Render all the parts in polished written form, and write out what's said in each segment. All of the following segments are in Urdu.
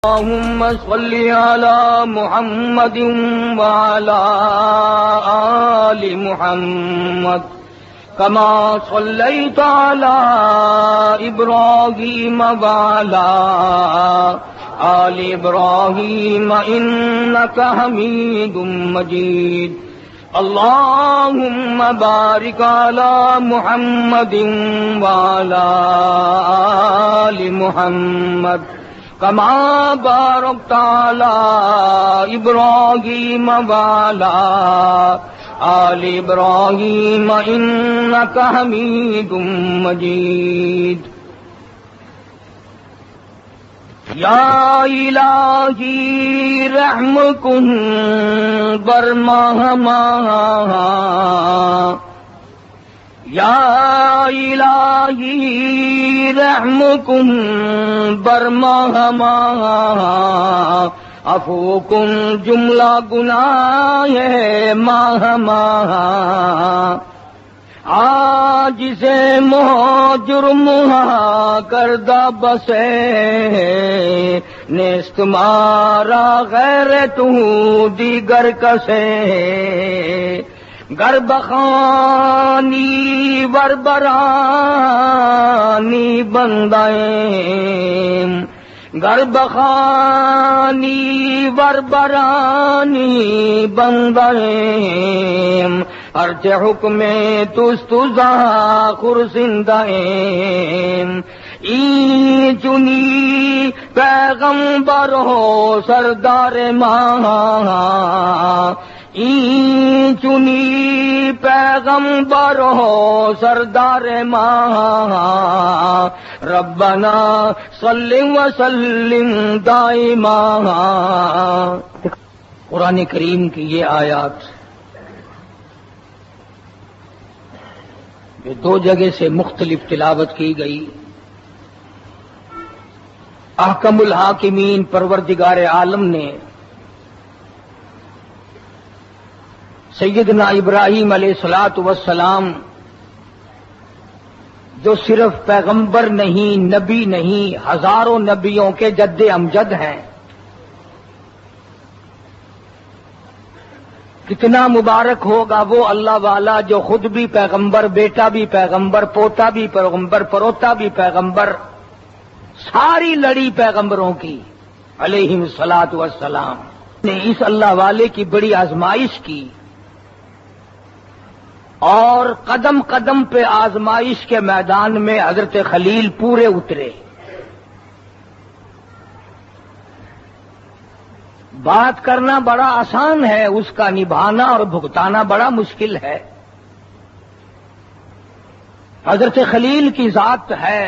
اللهم صل على محمد وعلى آل محمد كما صليت على إبراهيم وعلى آل إبراهيم إنك حميد مجيد. اللهم بارك على محمد وعلى آل محمد كما باركت على إبراهيم وعلى آل إبراهيم إنك حميد مجيد. یا الہی رحم کن بر ماہ یا الہی رحم کن بر ماہ عفو کن جملہ گناہ ماہ آج سے موہ جرم کردہ بسے نیست مارا غیر تو دیگر کسے گر بخانی وربرانی بندائیں گر بخانی وربرانی بندائیں ارچ حکم تستزا خرسندائیں این چنی پیغمبر ہو سردار ماں این چنی پیغمبر ہو سردار ماں ربنا صلی وسلم دائما. قرآن کریم کی یہ آیات جو دو جگہ سے مختلف تلاوت کی گئی، احکم الحاکمین پروردگار عالم نے سیدنا ابراہیم علیہ الصلوۃ والسلام جو صرف پیغمبر نہیں، نبی نہیں، ہزاروں نبیوں کے جد امجد ہیں، کتنا مبارک ہوگا وہ اللہ والا جو خود بھی پیغمبر، بیٹا بھی پیغمبر، پوتا بھی پیغمبر، پروتا بھی پیغمبر، ساری لڑی پیغمبروں کی علیہم الصلاۃ والسلام نے اس اللہ والے کی بڑی آزمائش کی، اور قدم قدم پہ آزمائش کے میدان میں حضرت خلیل پورے اترے. بات کرنا بڑا آسان ہے، اس کا نبھانا اور بھگتانا بڑا مشکل ہے. حضرت خلیل کی ذات ہے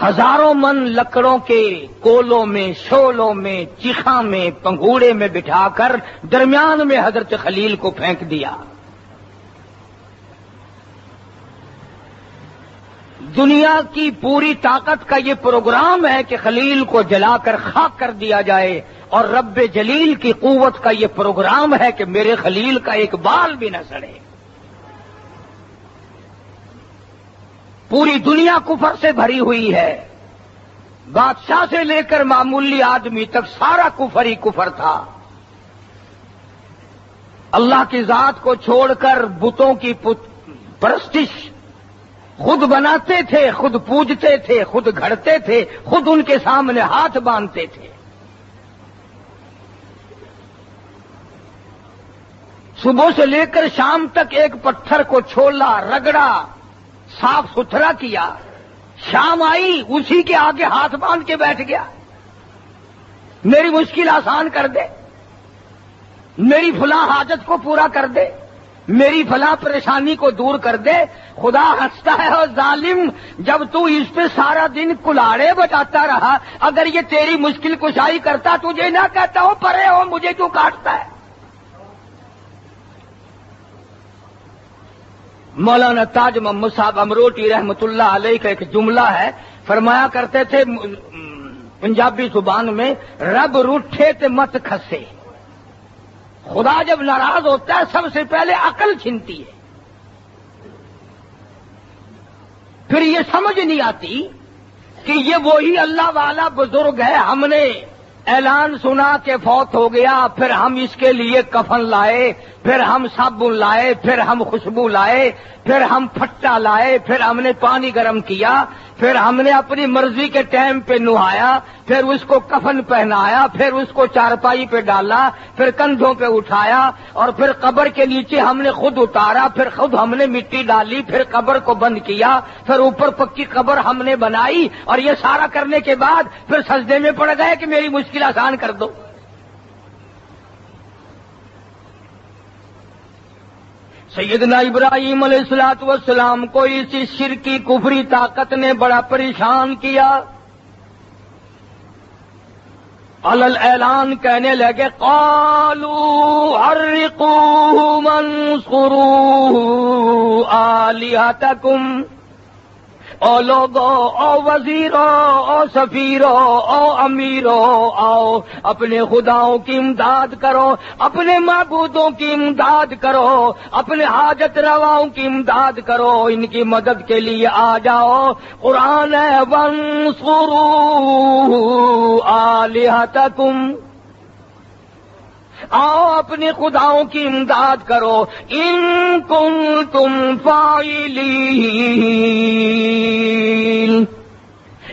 ہزاروں من لکڑوں کے کولوں میں، شولوں میں، چیخاں میں، پنگوڑے میں بٹھا کر درمیان میں حضرت خلیل کو پھینک دیا. دنیا کی پوری طاقت کا یہ پروگرام ہے کہ خلیل کو جلا کر خاک کر دیا جائے، اور رب جلیل کی قوت کا یہ پروگرام ہے کہ میرے خلیل کا ایک بال بھی نہ سڑے. پوری دنیا کفر سے بھری ہوئی ہے، بادشاہ سے لے کر معمولی آدمی تک سارا کفر ہی کفر تھا. اللہ کی ذات کو چھوڑ کر بتوں کی پرستش خود بناتے تھے، خود پوجتے تھے، خود گھڑتے تھے، خود ان کے سامنے ہاتھ باندھتے تھے. صبح سے لے کر شام تک ایک پتھر کو چھولا، رگڑا، صاف ستھرا کیا، شام آئی اسی کے آگے ہاتھ باندھ کے بیٹھ گیا. میری مشکل آسان کر دے، میری فلاں حاجت کو پورا کر دے، میری فلاں پریشانی کو دور کر دے. خدا ہنستا ہے اور ظالم، جب تو اس پہ سارا دن کلاڑے بجاتا رہا، اگر یہ تیری مشکل کشائی کرتا تجھے نہ کہتا ہو پرے ہو، مجھے کیوں کاٹتا ہے. مولانا تاج محمد صاحب امروٹی رحمۃ اللہ علیہ کا ایک جملہ ہے، فرمایا کرتے تھے پنجابی زبان میں، رب روٹھے تے مت کھسے. خدا جب ناراض ہوتا ہے سب سے پہلے عقل چھنتی ہے. پھر یہ سمجھ نہیں آتی کہ یہ وہی اللہ والا بزرگ ہے، ہم نے اعلان سنا کہ فوت ہو گیا، پھر ہم اس کے لیے کفن لائے، پھر ہم صابن لائے، پھر ہم خوشبو لائے، پھر ہم پھٹا لائے، پھر ہم نے پانی گرم کیا، پھر ہم نے اپنی مرضی کے ٹائم پہ نہایا، پھر اس کو کفن پہنایا، پھر اس کو چارپائی پہ ڈالا، پھر کندھوں پہ اٹھایا، اور پھر قبر کے نیچے ہم نے خود اتارا، پھر خود ہم نے مٹی ڈالی، پھر قبر کو بند کیا، پھر اوپر پکی قبر ہم نے بنائی، اور یہ سارا کرنے کے بعد پھر سجدے میں پڑ گئے کہ میری مشکل آسان کر دو۔ سیدنا ابراہیم علیہ الصلوۃ والسلام کو اسی شرکی کفری طاقت نے بڑا پریشان کیا۔ علل اعلان کہنے لگے قالوا حرقوه وانصروا آلہتکم، او لوگو، او وزیرو، او سفیرو، او امیرو، آؤ اپنے خداؤں کی امداد کرو، اپنے معبودوں کی امداد کرو، اپنے حاجت رواؤں کی امداد کرو، ان کی مدد کے لیے آ جاؤ۔ قرآن ہے وانصروا آلہتکم، آؤ اپنے خداؤں کی امداد کرو، ان کنتم فاعلین،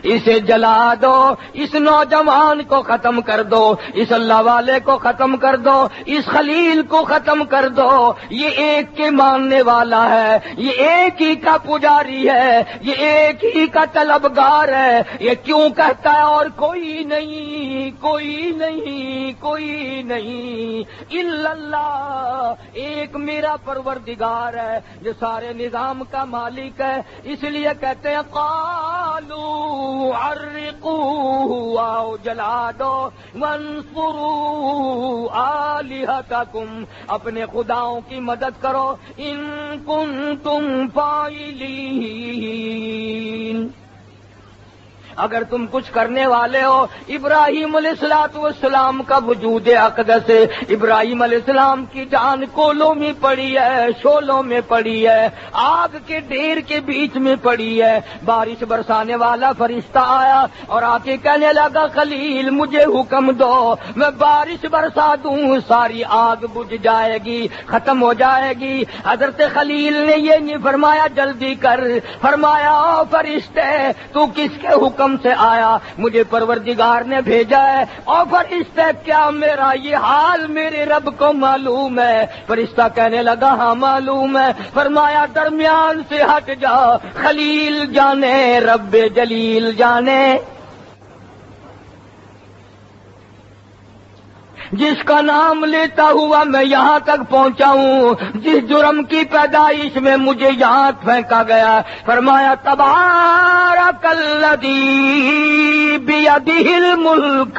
اسے جلا دو، اس نوجوان کو ختم کر دو، اس اللہ والے کو ختم کر دو، اس خلیل کو ختم کر دو، یہ ایک کے ماننے والا ہے، یہ ایک ہی کا پجاری ہے، یہ ایک ہی کا طلبگار ہے، یہ کیوں کہتا ہے اور کوئی نہیں، کوئی نہیں، کوئی نہیں الا اللہ، ایک میرا پروردگار ہے جو سارے نظام کا مالک ہے۔ اس لیے کہتے ہیں قالوا حرقوه، آؤ جلا دو، وانصروا آلہتکم، اپنے خداؤں کی مدد کرو، ان کنتم فاعلین، اگر تم کچھ کرنے والے ہو۔ ابراہیم علیہ الصلوۃ والسلام کا وجود اقدس ہے، ابراہیم علیہ السلام کی جان کولوں میں پڑی ہے، شولوں میں پڑی ہے، آگ کے ڈھیر کے بیچ میں پڑی ہے۔ بارش برسانے والا فرشتہ آیا اور آ کے کہنے لگا خلیل مجھے حکم دو، میں بارش برسا دوں، ساری آگ بجھ جائے گی، ختم ہو جائے گی۔ حضرت خلیل نے یہ نہیں فرمایا جلدی کر، فرمایا او فرشتے تو کس کے حکم سے آیا؟ مجھے پروردگار نے بھیجا ہے۔ اور فرشتے کیا میرا یہ حال میرے رب کو معلوم ہے؟ فرشتہ کہنے لگا ہاں معلوم ہے۔ فرمایا درمیان سے ہٹ جا، خلیل جانے رب جلیل جانے، جس کا نام لیتا ہوا میں یہاں تک پہنچا ہوں، جس جرم کی پیدائش میں مجھے یہاں پھینکا گیا۔ فرمایا تبارک الذی بیدہ الملک،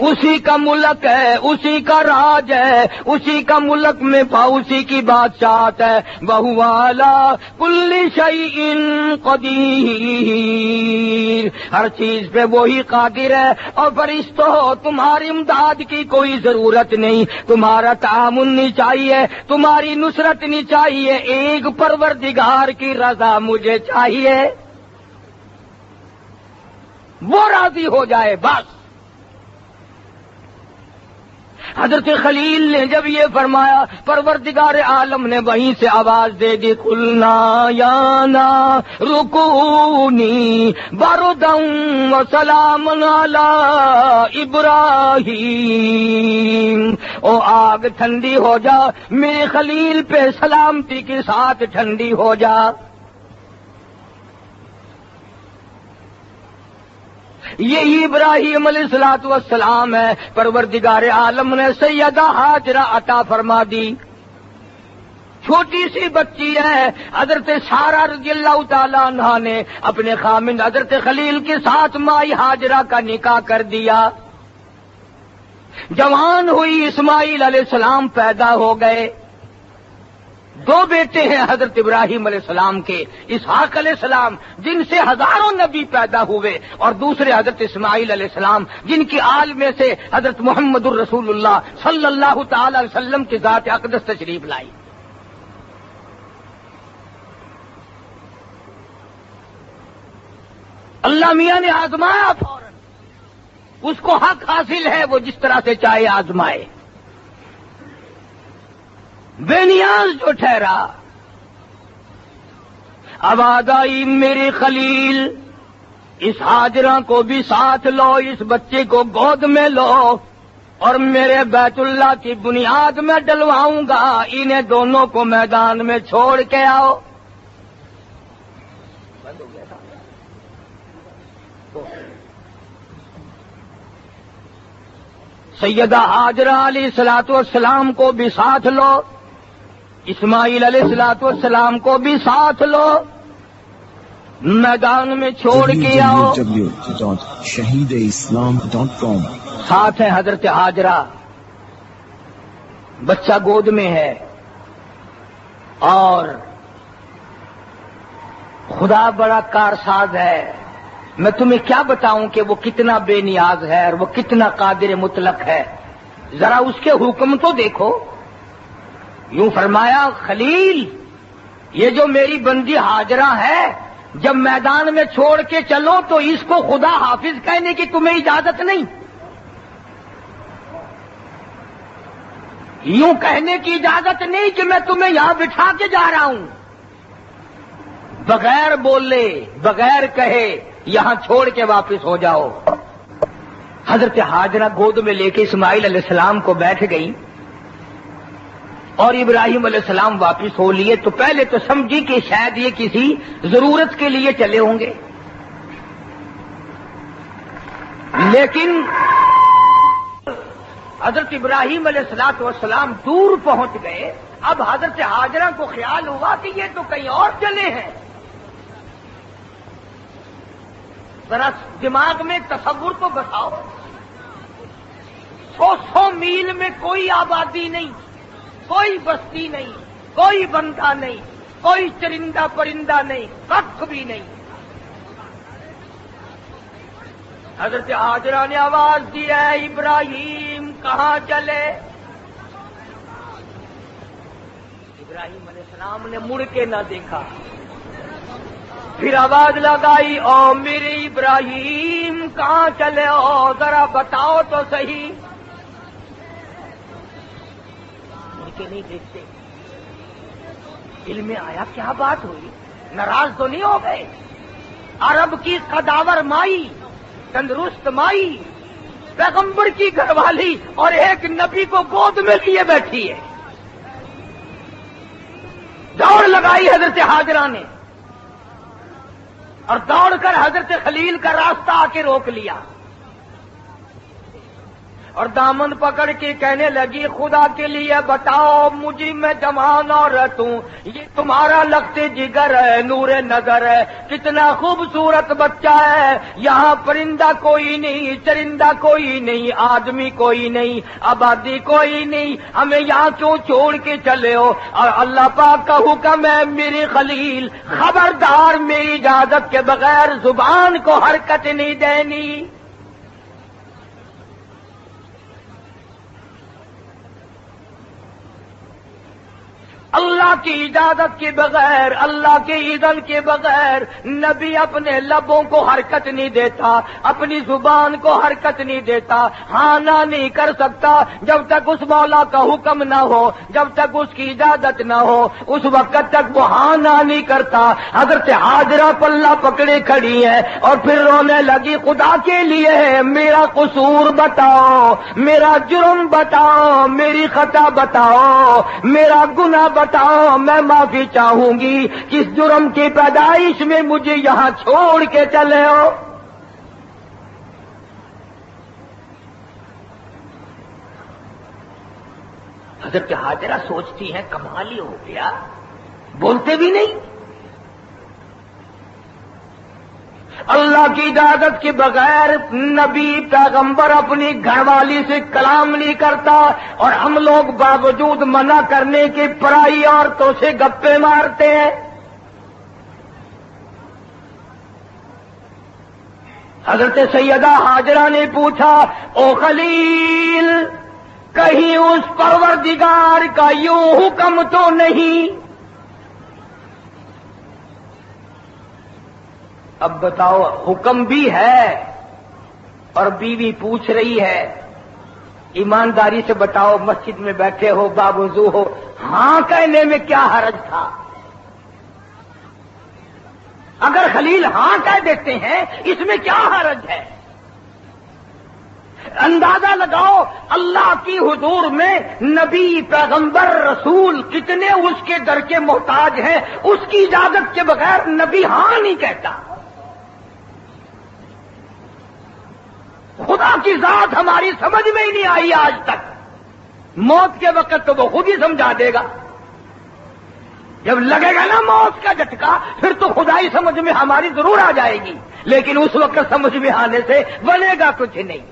اسی کا ملک ہے، اسی کا راج ہے، اسی کا ملک میں اسی کی بادشاہت ہے۔ وَهُوَ عَلَىٰ كُلِّ شَيْءٍ قَدِيرٌ، ہر چیز پہ وہی قادر ہے۔ اور فرشتوں تمہاری امداد کی کوئی ضرورت نہیں، تمہارا تعاون نہیں چاہیے، تمہاری نصرت نہیں چاہیے، ایک پروردگار کی رضا مجھے چاہیے، وہ راضی ہو جائے بس۔ حضرت خلیل نے جب یہ فرمایا، پروردگار عالم نے وہیں سے آواز دے دی قلنا یا نار کونی بردا وسلاما علی ابراہیم، او آگ ٹھنڈی ہو جا، میرے خلیل پہ سلامتی کے ساتھ ٹھنڈی ہو جا۔ یہی ابراہیم علیہ الصلوۃ والسلام ہے، پروردگار عالم نے سیدہ ہاجرہ عطا فرما دی۔ چھوٹی سی بچی ہے، حضرت سارہ رضی اللہ تعالیٰ عنہا نے اپنے خامند حضرت خلیل کے ساتھ مائی ہاجرہ کا نکاح کر دیا۔ جوان ہوئی، اسماعیل علیہ السلام پیدا ہو گئے۔ دو بیٹے ہیں حضرت ابراہیم علیہ السلام کے، اسحاق علیہ السلام جن سے ہزاروں نبی پیدا ہوئے، اور دوسرے حضرت اسماعیل علیہ السلام جن کی آل میں سے حضرت محمد الرسول اللہ صلی اللہ تعالی علیہ وسلم کی ذات اقدس تشریف لائی۔ اللہ میاں نے آزمایا فوراً، اس کو حق حاصل ہے، وہ جس طرح سے چاہے آزمائے۔ بے نیاز جو ٹھہرا، آواز آئی میرے خلیل، اس ہاجرہ کو بھی ساتھ لو، اس بچے کو گود میں لو، اور میرے بیت اللہ کی بنیاد میں ڈلواؤں گا، انہیں دونوں کو میدان میں چھوڑ کے آؤ۔ بند ہو گیا تھا۔ سیدہ ہاجرہ علیہ الصلوۃ والسلام کو بھی ساتھ لو، اسماعیل علیہ الصلوۃ والسلام کو بھی ساتھ لو، میدان میں چھوڑ کے آؤ۔ www.shahideislam.com ساتھ ہے حضرت ہاجرہ، بچہ گود میں ہے، اور خدا بڑا کارساز ہے۔ میں تمہیں کیا بتاؤں کہ وہ کتنا بے نیاز ہے اور وہ کتنا قادر مطلق ہے، ذرا اس کے حکم تو دیکھو۔ یوں فرمایا خلیل، یہ جو میری بندی ہاجرہ ہے، جب میدان میں چھوڑ کے چلو تو اس کو خدا حافظ کہنے کی تمہیں اجازت نہیں، یوں کہنے کی اجازت نہیں کہ میں تمہیں یہاں بٹھا کے جا رہا ہوں۔ بغیر بولے، بغیر کہے یہاں چھوڑ کے واپس ہو جاؤ۔ حضرت ہاجرہ گود میں لے کے اسماعیل علیہ السلام کو بیٹھ گئی، اور ابراہیم علیہ السلام واپس ہو لیے، تو پہلے تو سمجھی کہ شاید یہ کسی ضرورت کے لیے چلے ہوں گے، لیکن حضرت ابراہیم علیہ السلام دور پہنچ گئے۔ اب حضرت ہاجرہ کو خیال ہوا کہ یہ تو کہیں اور چلے ہیں۔ ذرا دماغ میں تصور تو بتاؤ، 100 میل میں کوئی آبادی نہیں، کوئی بستی نہیں، کوئی بندہ نہیں، کوئی چرندہ پرندہ نہیں، کچھ بھی نہیں۔ حضرت ہاجرہ نے آواز دی، ہے ابراہیم کہاں چلے؟ ابراہیم علیہ السلام نے مڑ کے نہ دیکھا، پھر آواز لگائی، او میرے ابراہیم کہاں چلے ہو، ذرا بتاؤ تو صحیح۔ مڑ کے نہیں دیکھتے۔ دل میں آیا کیا بات ہوئی، ناراض تو نہیں ہو گئے؟ عرب کی قداور مائی، تندرست مائی، پیغمبر کی گھر والی، اور ایک نبی کو گود میں لیے بیٹھی ہے۔ دوڑ لگائی حضرت ہاجرہ نے، اور دوڑ کر حضرت خلیل کا راستہ آ کے روک لیا، اور دامن پکڑ کے کہنے لگی، خدا کے لیے بتاؤ مجھے، میں جوان عورت ہوں، یہ تمہارا لخت جگر ہے، نور نظر ہے، کتنا خوبصورت بچہ ہے، یہاں پرندہ کوئی نہیں، چرندہ کوئی نہیں، آدمی کوئی نہیں، آبادی کوئی نہیں، ہمیں یہاں کیوں چھوڑ کے چلے ہو؟ اور اللہ پاک کا حکم ہے میری خلیل، خبردار میری اجازت کے بغیر زبان کو حرکت نہیں دینی۔ اللہ کی اجازت کے بغیر، اللہ کے اذن کے بغیر نبی اپنے لبوں کو حرکت نہیں دیتا، اپنی زبان کو حرکت نہیں دیتا، ہاں نہ نہیں کر سکتا جب تک اس مولا کا حکم نہ ہو، جب تک اس کی اجازت نہ ہو، اس وقت تک وہ ہاں نہ نہیں کرتا۔ حضرت ہاجرہ پلہ پکڑے کھڑی ہے اور پھر رونے لگی، خدا کے لیے میرا قصور بتاؤ، میرا جرم بتاؤ، میری خطا بتاؤ، میرا گناہ بتاؤ، میں معافی چاہوں گی، کس جرم کی پیدائش میں مجھے یہاں چھوڑ کے چلے ہو؟ حضرت ہاجرہ سوچتی ہیں کمال ہی ہو گیا، بولتے بھی نہیں، اللہ کی اجازت کے بغیر نبی پیغمبر اپنی گھر والی سے کلام نہیں کرتا، اور ہم لوگ باوجود منع کرنے کے پرائی عورتوں سے گپے مارتے ہیں۔ حضرت سیدہ ہاجرہ نے پوچھا، او خلیل، کہیں اس پروردگار کا یوں حکم تو نہیں اب بتاؤ، حکم بھی ہے اور بیوی پوچھ رہی ہے، ایمانداری سے بتاؤ، مسجد میں بیٹھے ہو، باوضو ہو، ہاں کہنے میں کیا حرج تھا؟ اگر خلیل ہاں کہہ دیتے ہیں اس میں کیا حرج ہے؟ اندازہ لگاؤ اللہ کی حضور میں نبی، پیغمبر، رسول کتنے اس کے در کے محتاج ہیں، اس کی اجازت کے بغیر نبی ہاں نہیں کہتا۔ خدا کی ذات ہماری سمجھ میں ہی نہیں آئی آج تک، موت کے وقت تو وہ خود ہی سمجھا دے گا، جب لگے گا نا موت کا جھٹکا پھر تو خدائی سمجھ میں ہماری ضرور آ جائے گی، لیکن اس وقت سمجھ میں آنے سے بنے گا کچھ نہیں،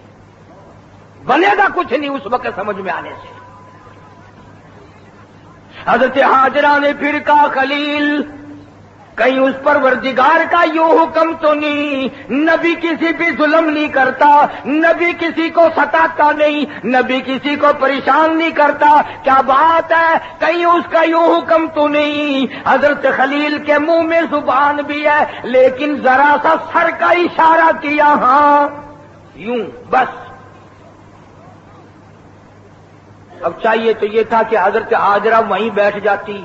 بنے گا کچھ نہیں اس وقت سمجھ میں آنے سے۔ حضرت حاجرہ نے پھر کہا خلیل کہیں اس پروردگار کا یوں حکم تو نہیں، نبی کسی بھی ظلم نہیں کرتا، نبی کسی کو ستاتا نہیں، نبی کسی کو پریشان نہیں کرتا، کیا بات ہے، کہیں اس کا یوں حکم تو نہیں؟ حضرت خلیل کے منہ میں زبان بھی ہے لیکن ذرا سا سر کا اشارہ کیا، ہاں یوں بس۔ اب چاہیے تو یہ تھا کہ حضرت حاجرہ وہیں بیٹھ جاتی،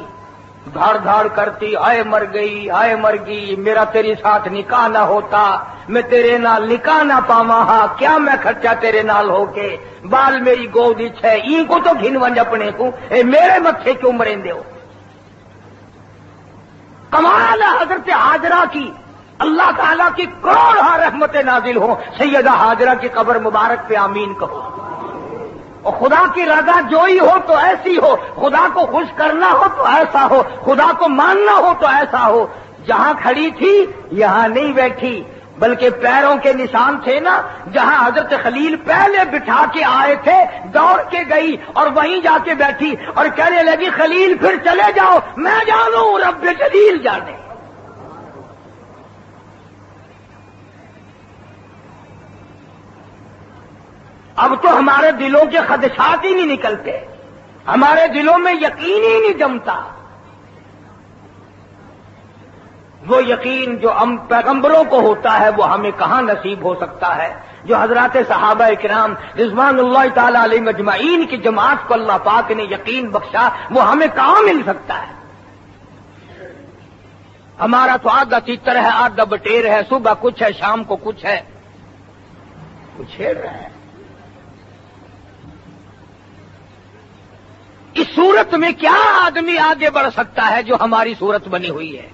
دھاڑ دھاڑ کرتی، ہائے مر گئی، ہائے مر گئی، میرا تیری ساتھ نکاح نہ ہوتا، میں تیرے نال نکاح نہ پاواں، ہاں کیا میں خرچہ تیرے نال ہو کے، بال میری گود وچ ہے، این کو تو گھن ونج اپنے کو، اے میرے متھے کیوں مریندے ہو؟ کمال ہے حضرت حاجرہ کی، اللہ تعالیٰ کی کروڑ رحمت نازل ہو سیدہ حاجرہ کی قبر مبارک پہ آمین کہو۔ اور خدا کی رضا جوئی ہو تو ایسی ہو، خدا کو خوش کرنا ہو تو ایسا ہو، خدا کو ماننا ہو تو ایسا ہو۔ جہاں کھڑی تھی یہاں نہیں بیٹھی، بلکہ پیروں کے نشان تھے نا، جہاں حضرت خلیل پہلے بٹھا کے آئے تھے دوڑ کے گئی اور وہیں جا کے بیٹھی اور کہنے لگی خلیل پھر چلے جاؤ، میں جانوں رب جلیل جانے۔ اب تو ہمارے دلوں کے خدشات ہی نہیں نکلتے، ہمارے دلوں میں یقین ہی نہیں جمتا، وہ یقین جو ہم پیغمبروں کو ہوتا ہے وہ ہمیں کہاں نصیب ہو سکتا ہے؟ جو حضرات صحابہ کرام رضوان اللہ تعالی علیہ مجمعین کی جماعت کو اللہ پاک نے یقین بخشا، وہ ہمیں کہاں مل سکتا ہے؟ ہمارا تو آدھا تیتر ہے، آدھا بٹیر ہے، صبح کچھ ہے، شام کو کچھ ہے، کچھ چھیڑ رہا ہے۔ اس صورت میں کیا آدمی آگے بڑھ سکتا ہے جو ہماری صورت بنی ہوئی ہے؟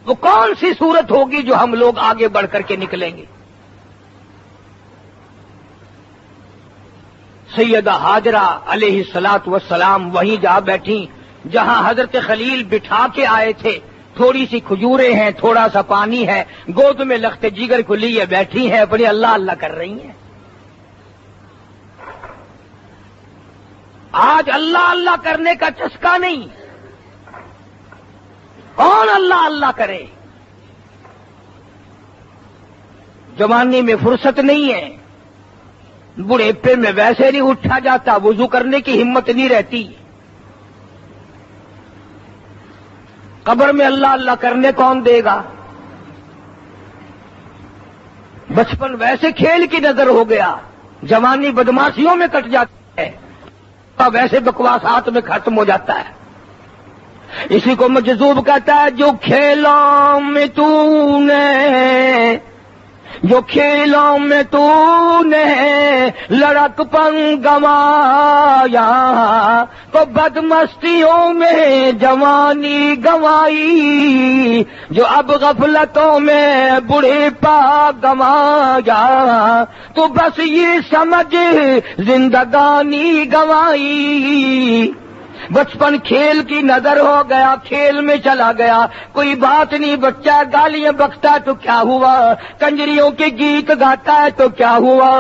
وہ کون سی صورت ہوگی جو ہم لوگ آگے بڑھ کر کے نکلیں گے؟ سیدہ حاجرہ علیہ الصلاۃ والسلام وہیں جا بیٹھی جہاں حضرت خلیل بٹھا کے آئے تھے، تھوڑی سی کھجوریں ہیں، تھوڑا سا پانی ہے، گود میں لخت جگر کو لیے بیٹھی ہیں، اپنی اللہ اللہ کر رہی ہیں۔ آج اللہ اللہ کرنے کا چسکا نہیں، کون اللہ اللہ کرے؟ جوانی میں فرصت نہیں ہے، بڑھیپے میں ویسے نہیں اٹھا جاتا، وضو کرنے کی ہمت نہیں رہتی، قبر میں اللہ اللہ کرنے کون دے گا؟ بچپن ویسے کھیل کی نظر ہو گیا، جوانی بدماشیوں میں کٹ جاتی ہے، ویسے بکواسات میں ختم ہو جاتا ہے۔ اسی کو مجذوب کہتا ہے، جو کھیلوں میں تو نے، جو کھیلوں میں تو نے لڑک پن گوایا، تو بدمستیوں میں جوانی گوائی، جو اب غفلتوں میں بوڑھے پا گوایا، تو بس یہ سمجھ زندگانی گوائی۔ بچپن کھیل کی نظر ہو گیا، کھیل میں چلا گیا، کوئی بات نہیں، بچہ گالیاں بکتا ہے تو کیا ہوا، کنجریوں کے گیت گاتا ہے تو کیا ہوا،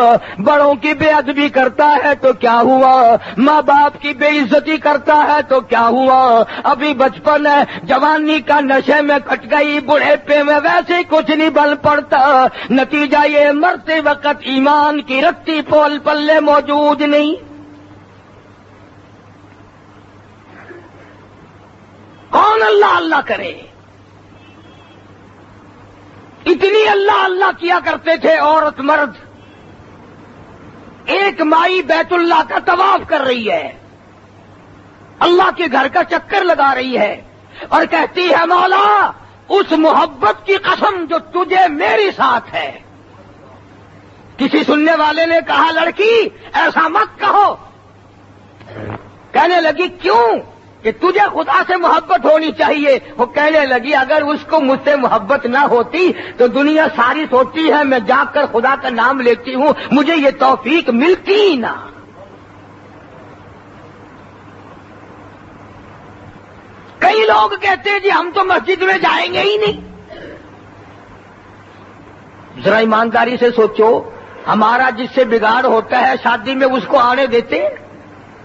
بڑوں کی بے ادبی کرتا ہے تو کیا ہوا، ماں باپ کی بے عزتی کرتا ہے تو کیا ہوا، ابھی بچپن ہے، جوانی کا نشے میں کٹ گئی، بڑھیپے میں ویسے کچھ نہیں بل پڑتا، نتیجہ یہ مرتے وقت ایمان کی رتی پول پلے موجود نہیں۔ کون اللہ اللہ کرے؟ اتنی اللہ اللہ کیا کرتے تھے عورت مرد. ایک مائی بیت اللہ کا طواف کر رہی ہے, اللہ کے گھر کا چکر لگا رہی ہے اور کہتی ہے مولا اس محبت کی قسم جو تجھے میری ساتھ ہے. کسی سننے والے نے کہا لڑکی ایسا مت کہو. کہنے لگی کیوں؟ کہ تجھے خدا سے محبت ہونی چاہیے. وہ کہنے لگی اگر اس کو مجھ سے محبت نہ ہوتی تو دنیا ساری سوچتی ہے میں جا کر خدا کا نام لیتی ہوں, مجھے یہ توفیق ملتی ہی نہ. کئی لوگ کہتے ہیں جی ہم تو مسجد میں جائیں گے ہی نہیں. ذرا ایمانداری سے سوچو, ہمارا جس سے بگاڑ ہوتا ہے شادی میں اس کو آنے دیتے,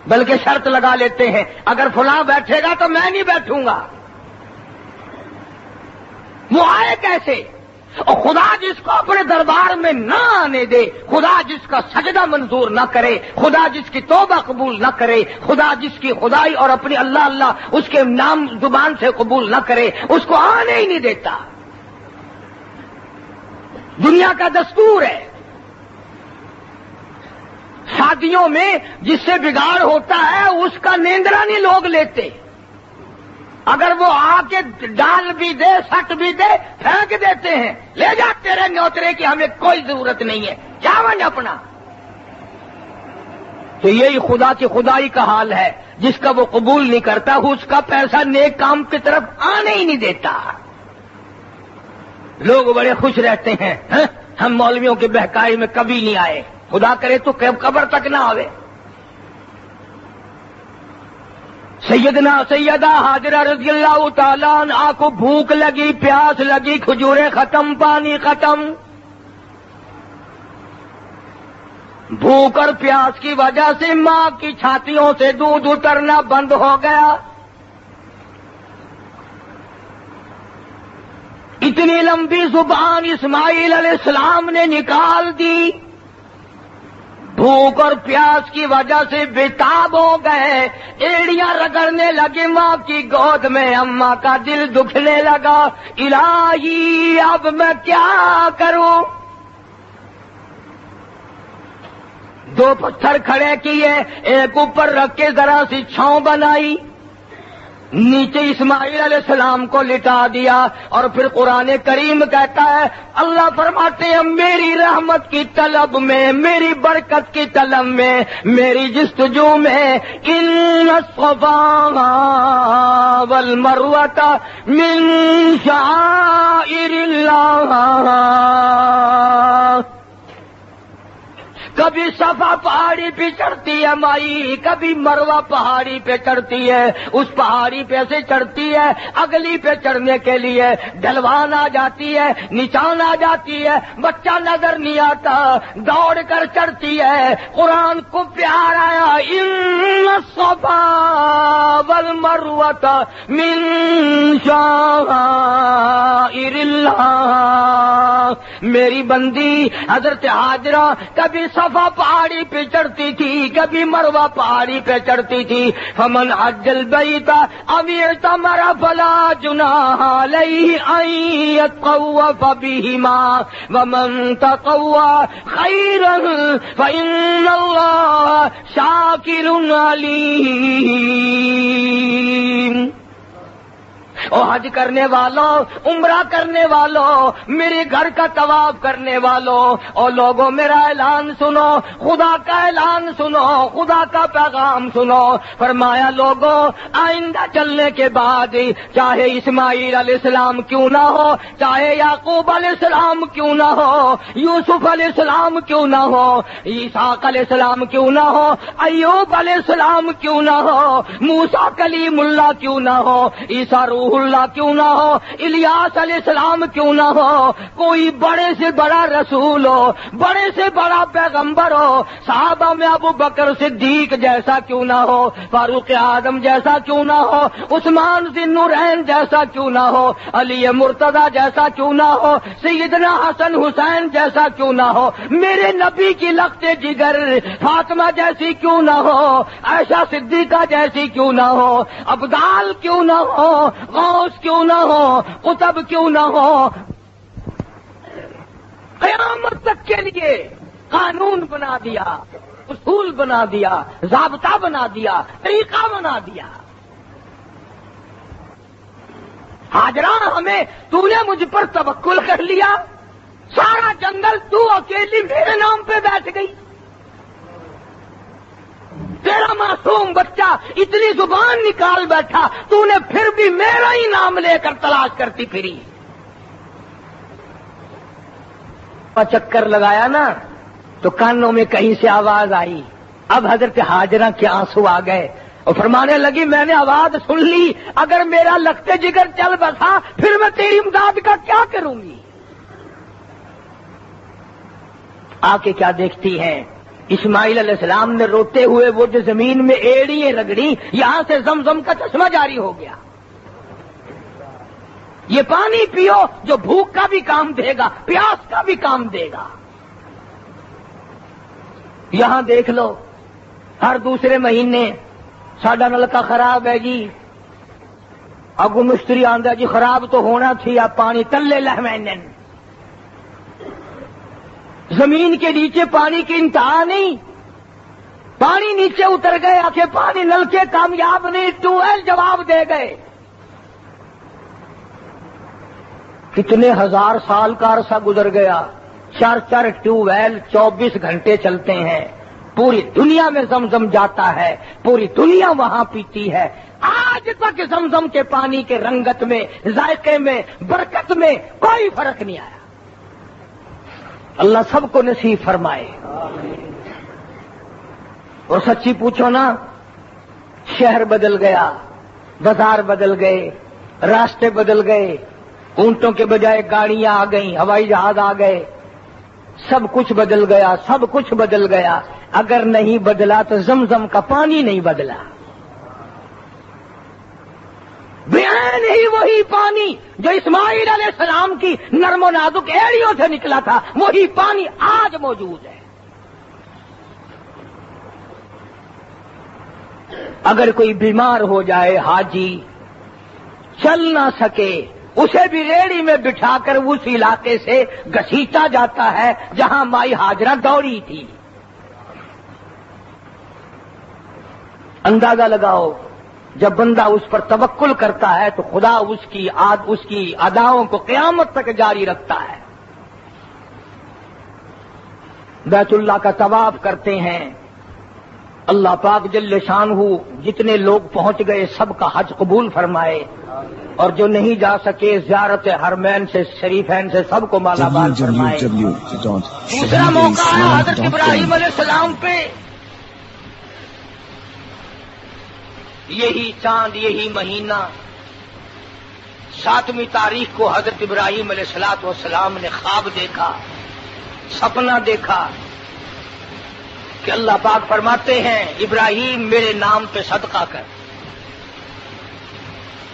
بلکہ شرط لگا لیتے ہیں اگر فلاں بیٹھے گا تو میں نہیں بیٹھوں گا. وہ آئے کیسے؟ اور خدا جس کو اپنے دربار میں نہ آنے دے, خدا جس کا سجدہ منظور نہ کرے, خدا جس کی توبہ قبول نہ کرے, خدا جس کی خدائی اور اپنی اللہ اللہ اس کے نام زبان سے قبول نہ کرے, اس کو آنے ہی نہیں دیتا. دنیا کا دستور ہے. شادیوں میں جس سے بگاڑ ہوتا ہے اس کا نیندرا نہیں لوگ لیتے. اگر وہ آ کے ڈال بھی دے سٹ بھی دے پھینک دیتے ہیں, لے جا تیرے نیوترے کی ہمیں کوئی ضرورت نہیں ہے, جاون اپنا. تو یہی خدا کی خدائی کا حال ہے. جس کا وہ قبول نہیں کرتا اس کا پیسہ نیک کام کی طرف آنے ہی نہیں دیتا. لوگ بڑے خوش رہتے ہیں ہم مولویوں کے بہکائی میں کبھی نہیں آئے, خدا کرے تو قبر تک نہ آوے. سیدہ حاجرہ رضی اللہ تعالیٰ عنہا کو بھوک لگی, پیاس لگی, کھجوریں ختم, پانی ختم. بھوک اور پیاس کی وجہ سے ماں کی چھاتیوں سے دودھ اترنا بند ہو گیا. اتنی لمبی زبان اسماعیل علیہ السلام نے نکال دی. بھوک اور پیاس کی وجہ سے بےتاب ہو گئے, ایڑیاں رگڑنے لگے ماں کی گود میں. اماں کا دل دکھنے لگا, الہی اب میں کیا کروں. دو پتھر کھڑے کیے, ایک اوپر رکھ کے ذرا سی چھاؤں بنائی, نیچے اسماعیل علیہ السلام کو لٹا دیا. اور پھر قرآن کریم کہتا ہے, اللہ فرماتے ہیں میری رحمت کی طلب میں, میری برکت کی طلب میں, میری جستجو میں, ان الصفا والمروۃ من شعائر اللہ. کبھی صفا پہاڑی پہ چڑھتی ہے مائی, کبھی مروہ پہاڑی پہ چڑھتی ہے. اس پہاڑی پہ سے چڑھتی ہے, اگلی پہ چڑھنے کے لیے ڈھلوان آ جاتی ہے, نچان آ جاتی ہے, بچہ نظر نہیں آتا, دوڑ کر چڑھتی ہے. قرآن کو پیار آیا, ان الصفا والمروۃ من شعائر اللہ. میری بندی حضرت حاجرہ کبھی صفا پہاڑی پہ چڑھتی تھی, کبھی مروہ پہاڑی پہ چڑھتی تھی. فمن حج البیت او اعتمر فلا جناح علیہ ان یطوف بہما ومن تطوع خیرا فإن اللہ شاکر علیم. او حج کرنے والوں, عمرہ کرنے والوں, میرے گھر کا طواف کرنے والوں, اور لوگوں میرا اعلان سنو, خدا کا اعلان سنو, خدا کا پیغام سنو. فرمایا لوگوں آئندہ چلنے کے بعد چاہے اسماعیل علیہ السلام کیوں نہ ہو, چاہے یعقوب علیہ السلام کیوں نہ ہو, یوسف علیہ السلام کیوں نہ ہو, اسحاق علیہ السلام کیوں نہ ہو, ایوب علیہ السلام کیوں نہ ہو, موسیٰ کلیم اللہ کیوں نہ ہو, عیسیٰ روح اللہ کیوں نہ ہو, الیاس علیہ السلام کیوں نہ ہو, کوئی بڑے سے بڑا رسول ہو, بڑے سے بڑا پیغمبر ہو, صحابہ میں ابو بکر صدیق جیسا کیوں نہ ہو, فاروق اعظم جیسا کیوں نہ ہو, عثمان ذی النورین جیسا کیوں نہ ہو, علی مرتضی جیسا کیوں نہ ہو, سیدنا حسن حسین جیسا کیوں نہ ہو, میرے نبی کی لخت جگر فاطمہ جیسی کیوں نہ ہو, عائشہ صدیقہ جیسی کیوں نہ ہو, ابدال کیوں نہ ہو, غوث کیوں نہ ہو, قطب کیوں نہ ہو, امت کے لیے قانون بنا دیا، اصول بنا دیا، ضابطہ بنا دیا، طریقہ بنا دیا۔ ہاجرہ ہمیں تو نے مجھ پر توکل کر لیا، سارا جنگل تو اکیلی میرے نام پہ بیٹھ گئی، تیرا معصوم بچہ اتنی زبان نکال بیٹھا، تو نے پھر بھی میرا ہی نام لے کر تلاش کرتی پھری۔ چکر لگایا نا تو کانوں میں کہیں سے آواز آئی، اب حضرت ہاجرہ کے آنسو آ گئے اور فرمانے لگی میں نے آواز سن لی، اگر میرا لختے جگر چل بسا پھر میں تیری امداد کا کیا کروں گی؟ آ کے کیا دیکھتی ہیں؟ اسماعیل علیہ السلام نے روتے ہوئے وہ جو زمین میں ایڑیاں رگڑی، یہاں سے زمزم کا چشمہ جاری ہو گیا۔ یہ پانی پیو جو بھوک کا بھی کام دے گا، پیاس کا بھی کام دے گا۔ یہاں دیکھ لو ہر دوسرے مہینے ساڈا نلکا خراب ہے جی، اگو مستری آندا جی خراب تو ہونا تھی، اب پانی تلے لہوینن۔ زمین کے نیچے پانی کی انتہا نہیں، پانی نیچے اتر گئے، آخر پانی نلکے کامیاب نہیں، ٹیوب ویل جواب دے گئے۔ کتنے ہزار سال کا عرصہ گزر گیا، 4 ٹیوب ویل 24 گھنٹے چلتے ہیں، پوری دنیا میں زمزم جاتا ہے، پوری دنیا وہاں پیتی ہے، آج تک زمزم کے پانی کے رنگت میں، ذائقے میں، برکت میں کوئی فرق نہیں آیا۔ اللہ سب کو نصیب فرمائے۔ اور سچی پوچھو نا، شہر بدل گیا، بازار بدل گئے، راستے بدل گئے، اونٹوں کے بجائے گاڑیاں آ گئیں، ہوائی جہاز آ گئے، سب کچھ بدل گیا، سب کچھ بدل گیا، اگر نہیں بدلا تو زمزم کا پانی نہیں بدلا۔ بیان ہی وہی پانی جو اسماعیل علیہ السلام کی نرم و نازک ایڑیوں سے نکلا تھا، وہی پانی آج موجود ہے۔ اگر کوئی بیمار ہو جائے، حاجی چل نہ سکے، اسے بھی ریڑی میں بٹھا کر اس علاقے سے گھسیٹا جاتا ہے جہاں مائی ہاجرہ دوڑی تھی۔ اندازہ لگاؤ، جب بندہ اس پر توکل کرتا ہے تو خدا اس کی اداؤں کو قیامت تک جاری رکھتا ہے۔ بیت اللہ کا طواف کرتے ہیں، اللہ پاک جل شانہ جتنے لوگ پہنچ گئے سب کا حج قبول فرمائے، اور جو نہیں جا سکے زیارت حرمین سے شریفین سے سب کو مالا مال فرمائے۔ دوسرا موقع ہے حضرت ابراہیم علیہ السلام پہ، یہی چاند، یہی مہینہ، 7ویں تاریخ کو حضرت ابراہیم علیہ السلام نے خواب دیکھا، سپنا دیکھا کہ اللہ پاک فرماتے ہیں ابراہیم میرے نام پہ صدقہ کر،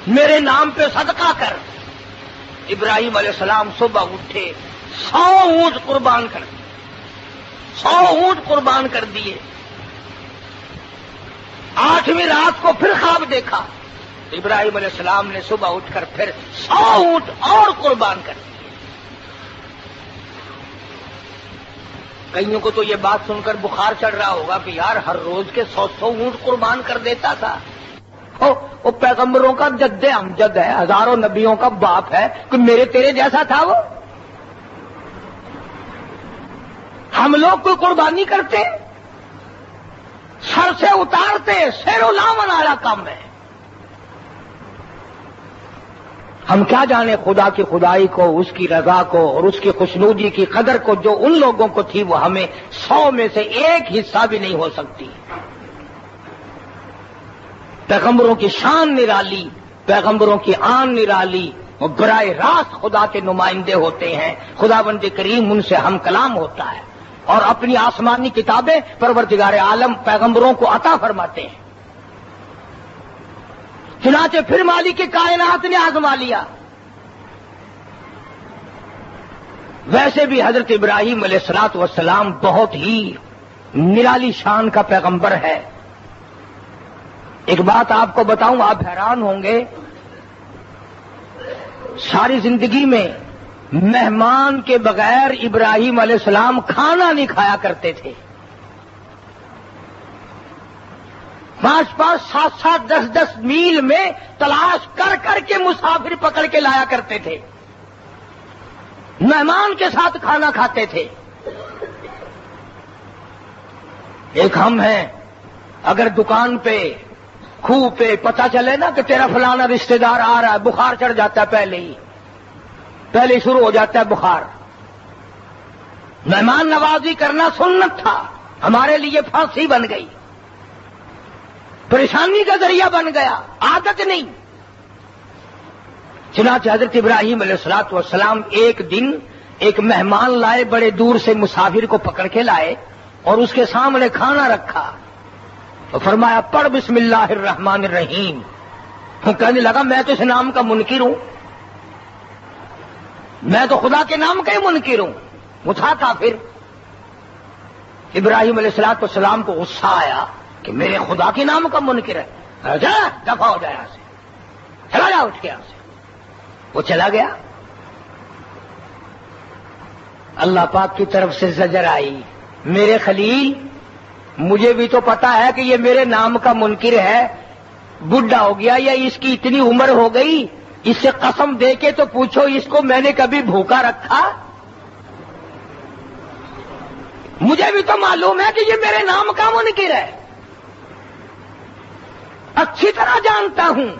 میرے نام پہ صدقہ کر۔ ابراہیم علیہ السلام صبح اٹھے، 100 اونٹ قربان کر دیے، 100 اونٹ قربان کر دیے۔ 8ویں رات کو پھر خواب دیکھا، ابراہیم علیہ السلام نے صبح اٹھ کر پھر 100 اونٹ اور قربان کر دیے۔ کئیوں کو تو یہ بات سن کر بخار چڑھ رہا ہوگا کہ یار ہر روز کے 100 اونٹ قربان کر دیتا تھا، وہ پیغمبروں کا جد امجد ہے، ہزاروں نبیوں کا باپ ہے، کہ میرے تیرے جیسا تھا وہ؟ ہم لوگ کوئی قربانی کرتے، سر سے اتارتے، سیر و لامن والا کام ہے۔ ہم کیا جانے خدا کی خدائی کو، اس کی رضا کو اور اس کی خوشنودی کی قدر کو جو ان لوگوں کو تھی، وہ ہمیں 100 میں سے ایک حصہ بھی نہیں ہو سکتی۔ پیغمبروں کی شان نرالی، پیغمبروں کی آن نرالی، وہ براہ راست خدا کے نمائندے ہوتے ہیں، خداوند کریم ان سے ہم کلام ہوتا ہے، اور اپنی آسمانی کتابیں پروردگار عالم پیغمبروں کو عطا فرماتے ہیں۔ چنانچہ پھر مالک کائنات نے آزما لیا۔ ویسے بھی حضرت ابراہیم علیہ السلام بہت ہی نرالی شان کا پیغمبر ہے۔ ایک بات آپ کو بتاؤں، آپ حیران ہوں گے، ساری زندگی میں مہمان کے بغیر ابراہیم علیہ السلام کھانا نہیں کھایا کرتے تھے. 5-5 7-7 10-10 میل میں تلاش کر کر کے مسافر پکڑ کے لایا کرتے تھے. مہمان کے ساتھ کھانا کھاتے تھے. ایک ہم ہیں، اگر دکان پہ خوہ پہ پتہ چلے نا کہ تیرا فلانا رشتہ دار آ رہا ہے، بخار چڑھ جاتا ہے پہلے شروع ہو جاتا ہے بخار. مہمان نوازی کرنا سنت تھا، ہمارے لیے پھانسی بن گئی، پریشانی کا ذریعہ بن گیا، عادت نہیں. چنانچہ حضرت ابراہیم علیہ الصلوۃ والسلام ایک دن ایک مہمان لائے، بڑے دور سے مسافر کو پکڑ کے لائے اور اس کے سامنے کھانا رکھا تو فرمایا پڑھ بسم اللہ الرحمن الرحیم. وہ کہنے لگا میں تو اس نام کا منکر ہوں، میں تو خدا کے نام کا ہی منکر ہوں. اٹھا تھا. پھر ابراہیم علیہ الصلوۃ والسلام کو غصہ آیا کہ میرے خدا کے نام کا منکر ہے، جا دفع ہو جائے یہاں سے، چلا جا اٹھ کے یہاں سے. وہ چلا گیا. اللہ پاک کی طرف سے زجر آئی، میرے خلیل مجھے بھی تو پتا ہے کہ یہ میرے نام کا منکر ہے، بڈھا ہو گیا یا اس کی اتنی عمر ہو گئی، اس سے قسم دے کے تو پوچھو اس کو میں نے کبھی بھوکا رکھا؟ مجھے بھی تو معلوم ہے کہ یہ میرے نام کا منکر ہے، اچھی طرح جانتا ہوں.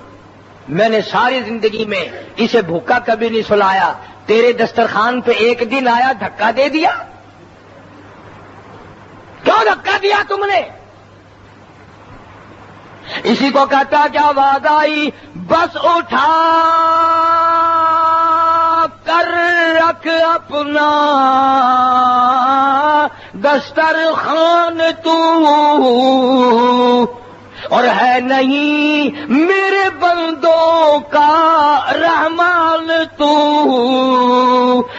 میں نے ساری زندگی میں اسے بھوکا کبھی نہیں سلایا، تیرے دسترخوان پہ ایک دن آیا دھکا دے دیا. کیوں دھکا دیا تم نے؟ اسی کو کہتا کیا آواز آئی، بس اٹھا کر رکھ اپنا دسترخوان تو، اور ہے نہیں میرے بندوں کا رحمان تو.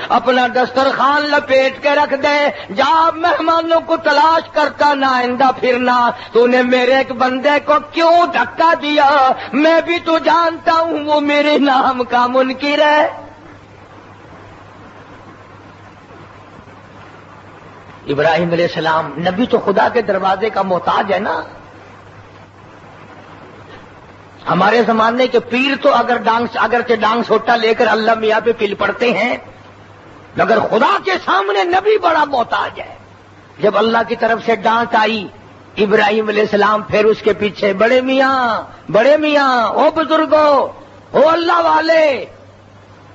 اپنا دسترخوان لپیٹ کے رکھ دے، جا مہمانوں کو تلاش کرتا نہ آئندہ پھرنا. تو نے میرے ایک بندے کو کیوں دھکا دیا؟ میں بھی تو جانتا ہوں وہ میرے نام کا منکر ہے. ابراہیم علیہ السلام نبی تو خدا کے دروازے کا محتاج ہے نا. ہمارے زمانے کے پیر تو اگرچہ ڈانگ سوٹا لے کر اللہ میاں پہ پل پڑتے ہیں، مگر خدا کے سامنے نبی بڑا محتاج ہے. جب اللہ کی طرف سے ڈانٹ آئی ابراہیم علیہ السلام پھر اس کے پیچھے بڑے میاں او بزرگوں او اللہ والے.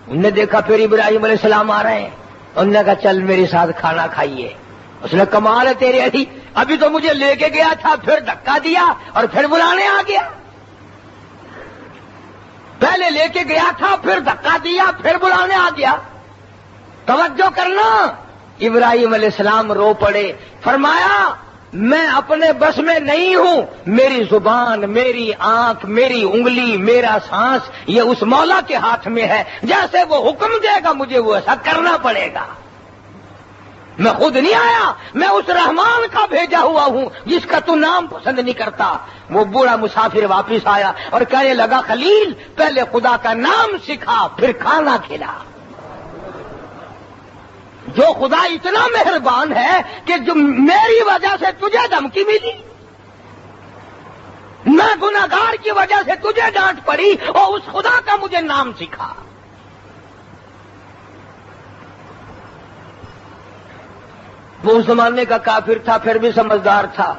انہوں نے دیکھا پھر ابراہیم علیہ السلام آ رہے ہیں، انہوں نے کہا چل میرے ساتھ کھانا کھائیے. اس نے کمال ہے تیرے علی، ابھی تو مجھے لے کے گیا تھا، پھر دھکا دیا اور پھر بلانے آ گیا. پہلے لے کے گیا تھا، پھر دھکا دیا، پھر بلانے آ گیا. توجہ کرنا. ابراہیم علیہ السلام رو پڑے، فرمایا میں اپنے بس میں نہیں ہوں، میری زبان، میری آنکھ، میری انگلی، میرا سانس یہ اس مولا کے ہاتھ میں ہے. جیسے وہ حکم دے گا مجھے وہ ایسا کرنا پڑے گا. میں خود نہیں آیا، میں اس رحمان کا بھیجا ہوا ہوں جس کا تو نام پسند نہیں کرتا. وہ بوڑھا مسافر واپس آیا اور کہنے لگا خلیل پہلے خدا کا نام سکھا پھر کھانا کھلا. جو خدا اتنا مہربان ہے کہ جو میری وجہ سے تجھے دھمکی ملی، میں گناہگار کی وجہ سے تجھے ڈانٹ پڑی، اور اس خدا کا مجھے نام سکھا. وہ اس زمانے کا کافر تھا پھر بھی سمجھدار تھا.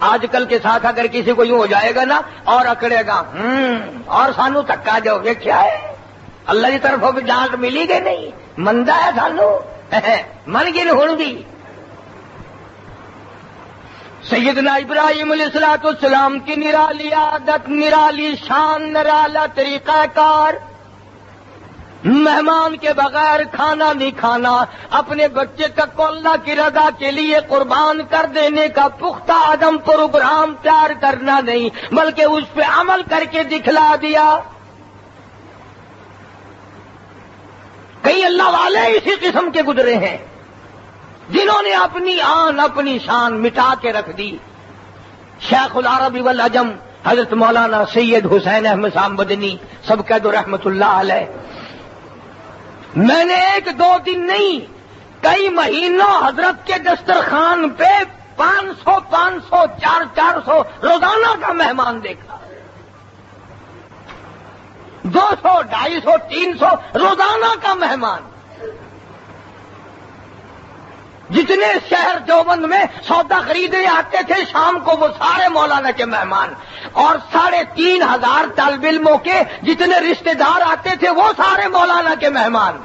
آج کل کے ساتھ اگر کسی کو یوں ہو جائے گا نا اور اکڑے گا اور سانو تھکا جاؤ گے، کیا ہے اللہ کی طرف بھی ڈانٹ ملی گی نہیں، مندہ ہے سانو من گن ہوں بھی. سیدنا ابراہیم علیہ الصلوۃ والسلام کی نرالی عادت، نرالی شان، نرالا طریقہ کار، مہمان کے بغیر کھانا نہیں کھانا، اپنے بچے تک کو اللہ کی رضا کے لیے قربان کر دینے کا پختہ عزم پروگرام تیار کرنا نہیں بلکہ اس پہ عمل کر کے دکھلا دیا. کئی اللہ والے اسی قسم کے گزرے ہیں جنہوں نے اپنی آن اپنی شان مٹا کے رکھ دی. شیخ العرب والعجم حضرت مولانا سید حسین احمد صاحب مدنی سب کہہ دو رحمت اللہ علیہ، میں نے 1-2 دن نہیں کئی مہینوں حضرت کے دسترخوان پہ 500 400 روزانہ کا مہمان دیکھا، 200 250 300 روزانہ کا مہمان. جتنے شہر دیوبند میں سودا خریدنے آتے تھے شام کو وہ سارے مولانا کے مہمان، اور 3500 طالب علموں کے جتنے رشتہ دار آتے تھے وہ سارے مولانا کے مہمان.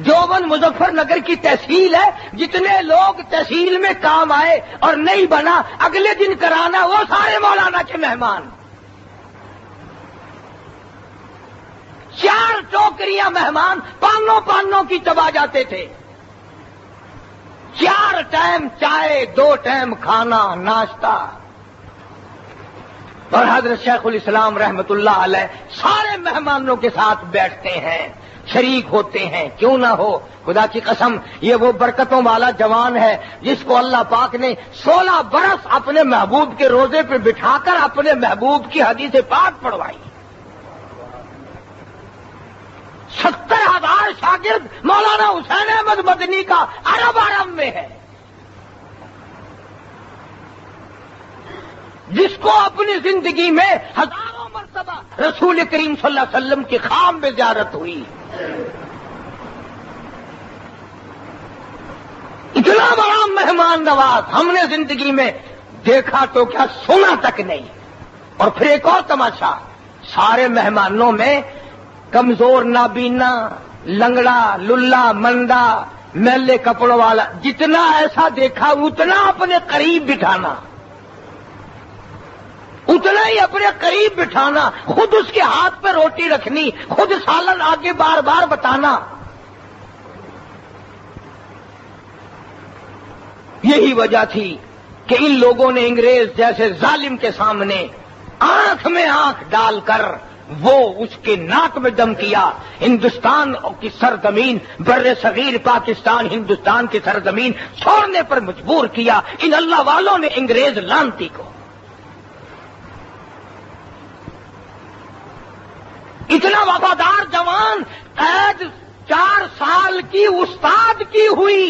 دیوبند مظفر نگر کی تحصیل ہے، جتنے لوگ تحصیل میں کام آئے اور نہیں بنا اگلے دن کرانا وہ سارے مولانا کے مہمان. 4 ٹوکریاں مہمان پانوں کی چبا جاتے تھے. 4 ٹائم چائے، 2 ٹائم کھانا ناشتہ. اور حضرت شیخ الاسلام رحمت اللہ علیہ سارے مہمانوں کے ساتھ بیٹھتے ہیں، شریک ہوتے ہیں. کیوں نہ ہو، خدا کی قسم یہ وہ برکتوں والا جوان ہے جس کو اللہ پاک نے 16 برس اپنے محبوب کے روزے پہ بٹھا کر اپنے محبوب کی حدیث پاک پڑھوائی. 70,000 شاگرد مولانا حسین احمد مدنی کا عرب میں ہے، جس کو اپنی زندگی میں ہزاروں مرتبہ رسول کریم صلی اللہ علیہ وسلم کی خام میں زیارت ہوئی. اتنا بڑا مہمان نواز ہم نے زندگی میں دیکھا تو کیا سنا تک نہیں. اور پھر ایک اور تماشا، سارے مہمانوں میں کمزور نابینا، لنگڑا، للا، مندا، میلے کپڑوں والا، جتنا ایسا دیکھا اتنا اپنے قریب بٹھانا، اتنا ہی اپنے قریب بٹھانا، خود اس کے ہاتھ پہ روٹی رکھنی، خود سالن آگے بار بار بتانا. یہی وجہ تھی کہ ان لوگوں نے انگریز جیسے ظالم کے سامنے آنکھ میں آنکھ ڈال کر وہ اس کے ناک میں دم کیا. ہندوستان کی سرزمین، بر صغیر پاکستان ہندوستان کی سرزمین چھوڑنے پر مجبور کیا ان اللہ والوں نے انگریز لانتی کو. اتنا وفادار جوان قید 4 سال کی استاد کی ہوئی،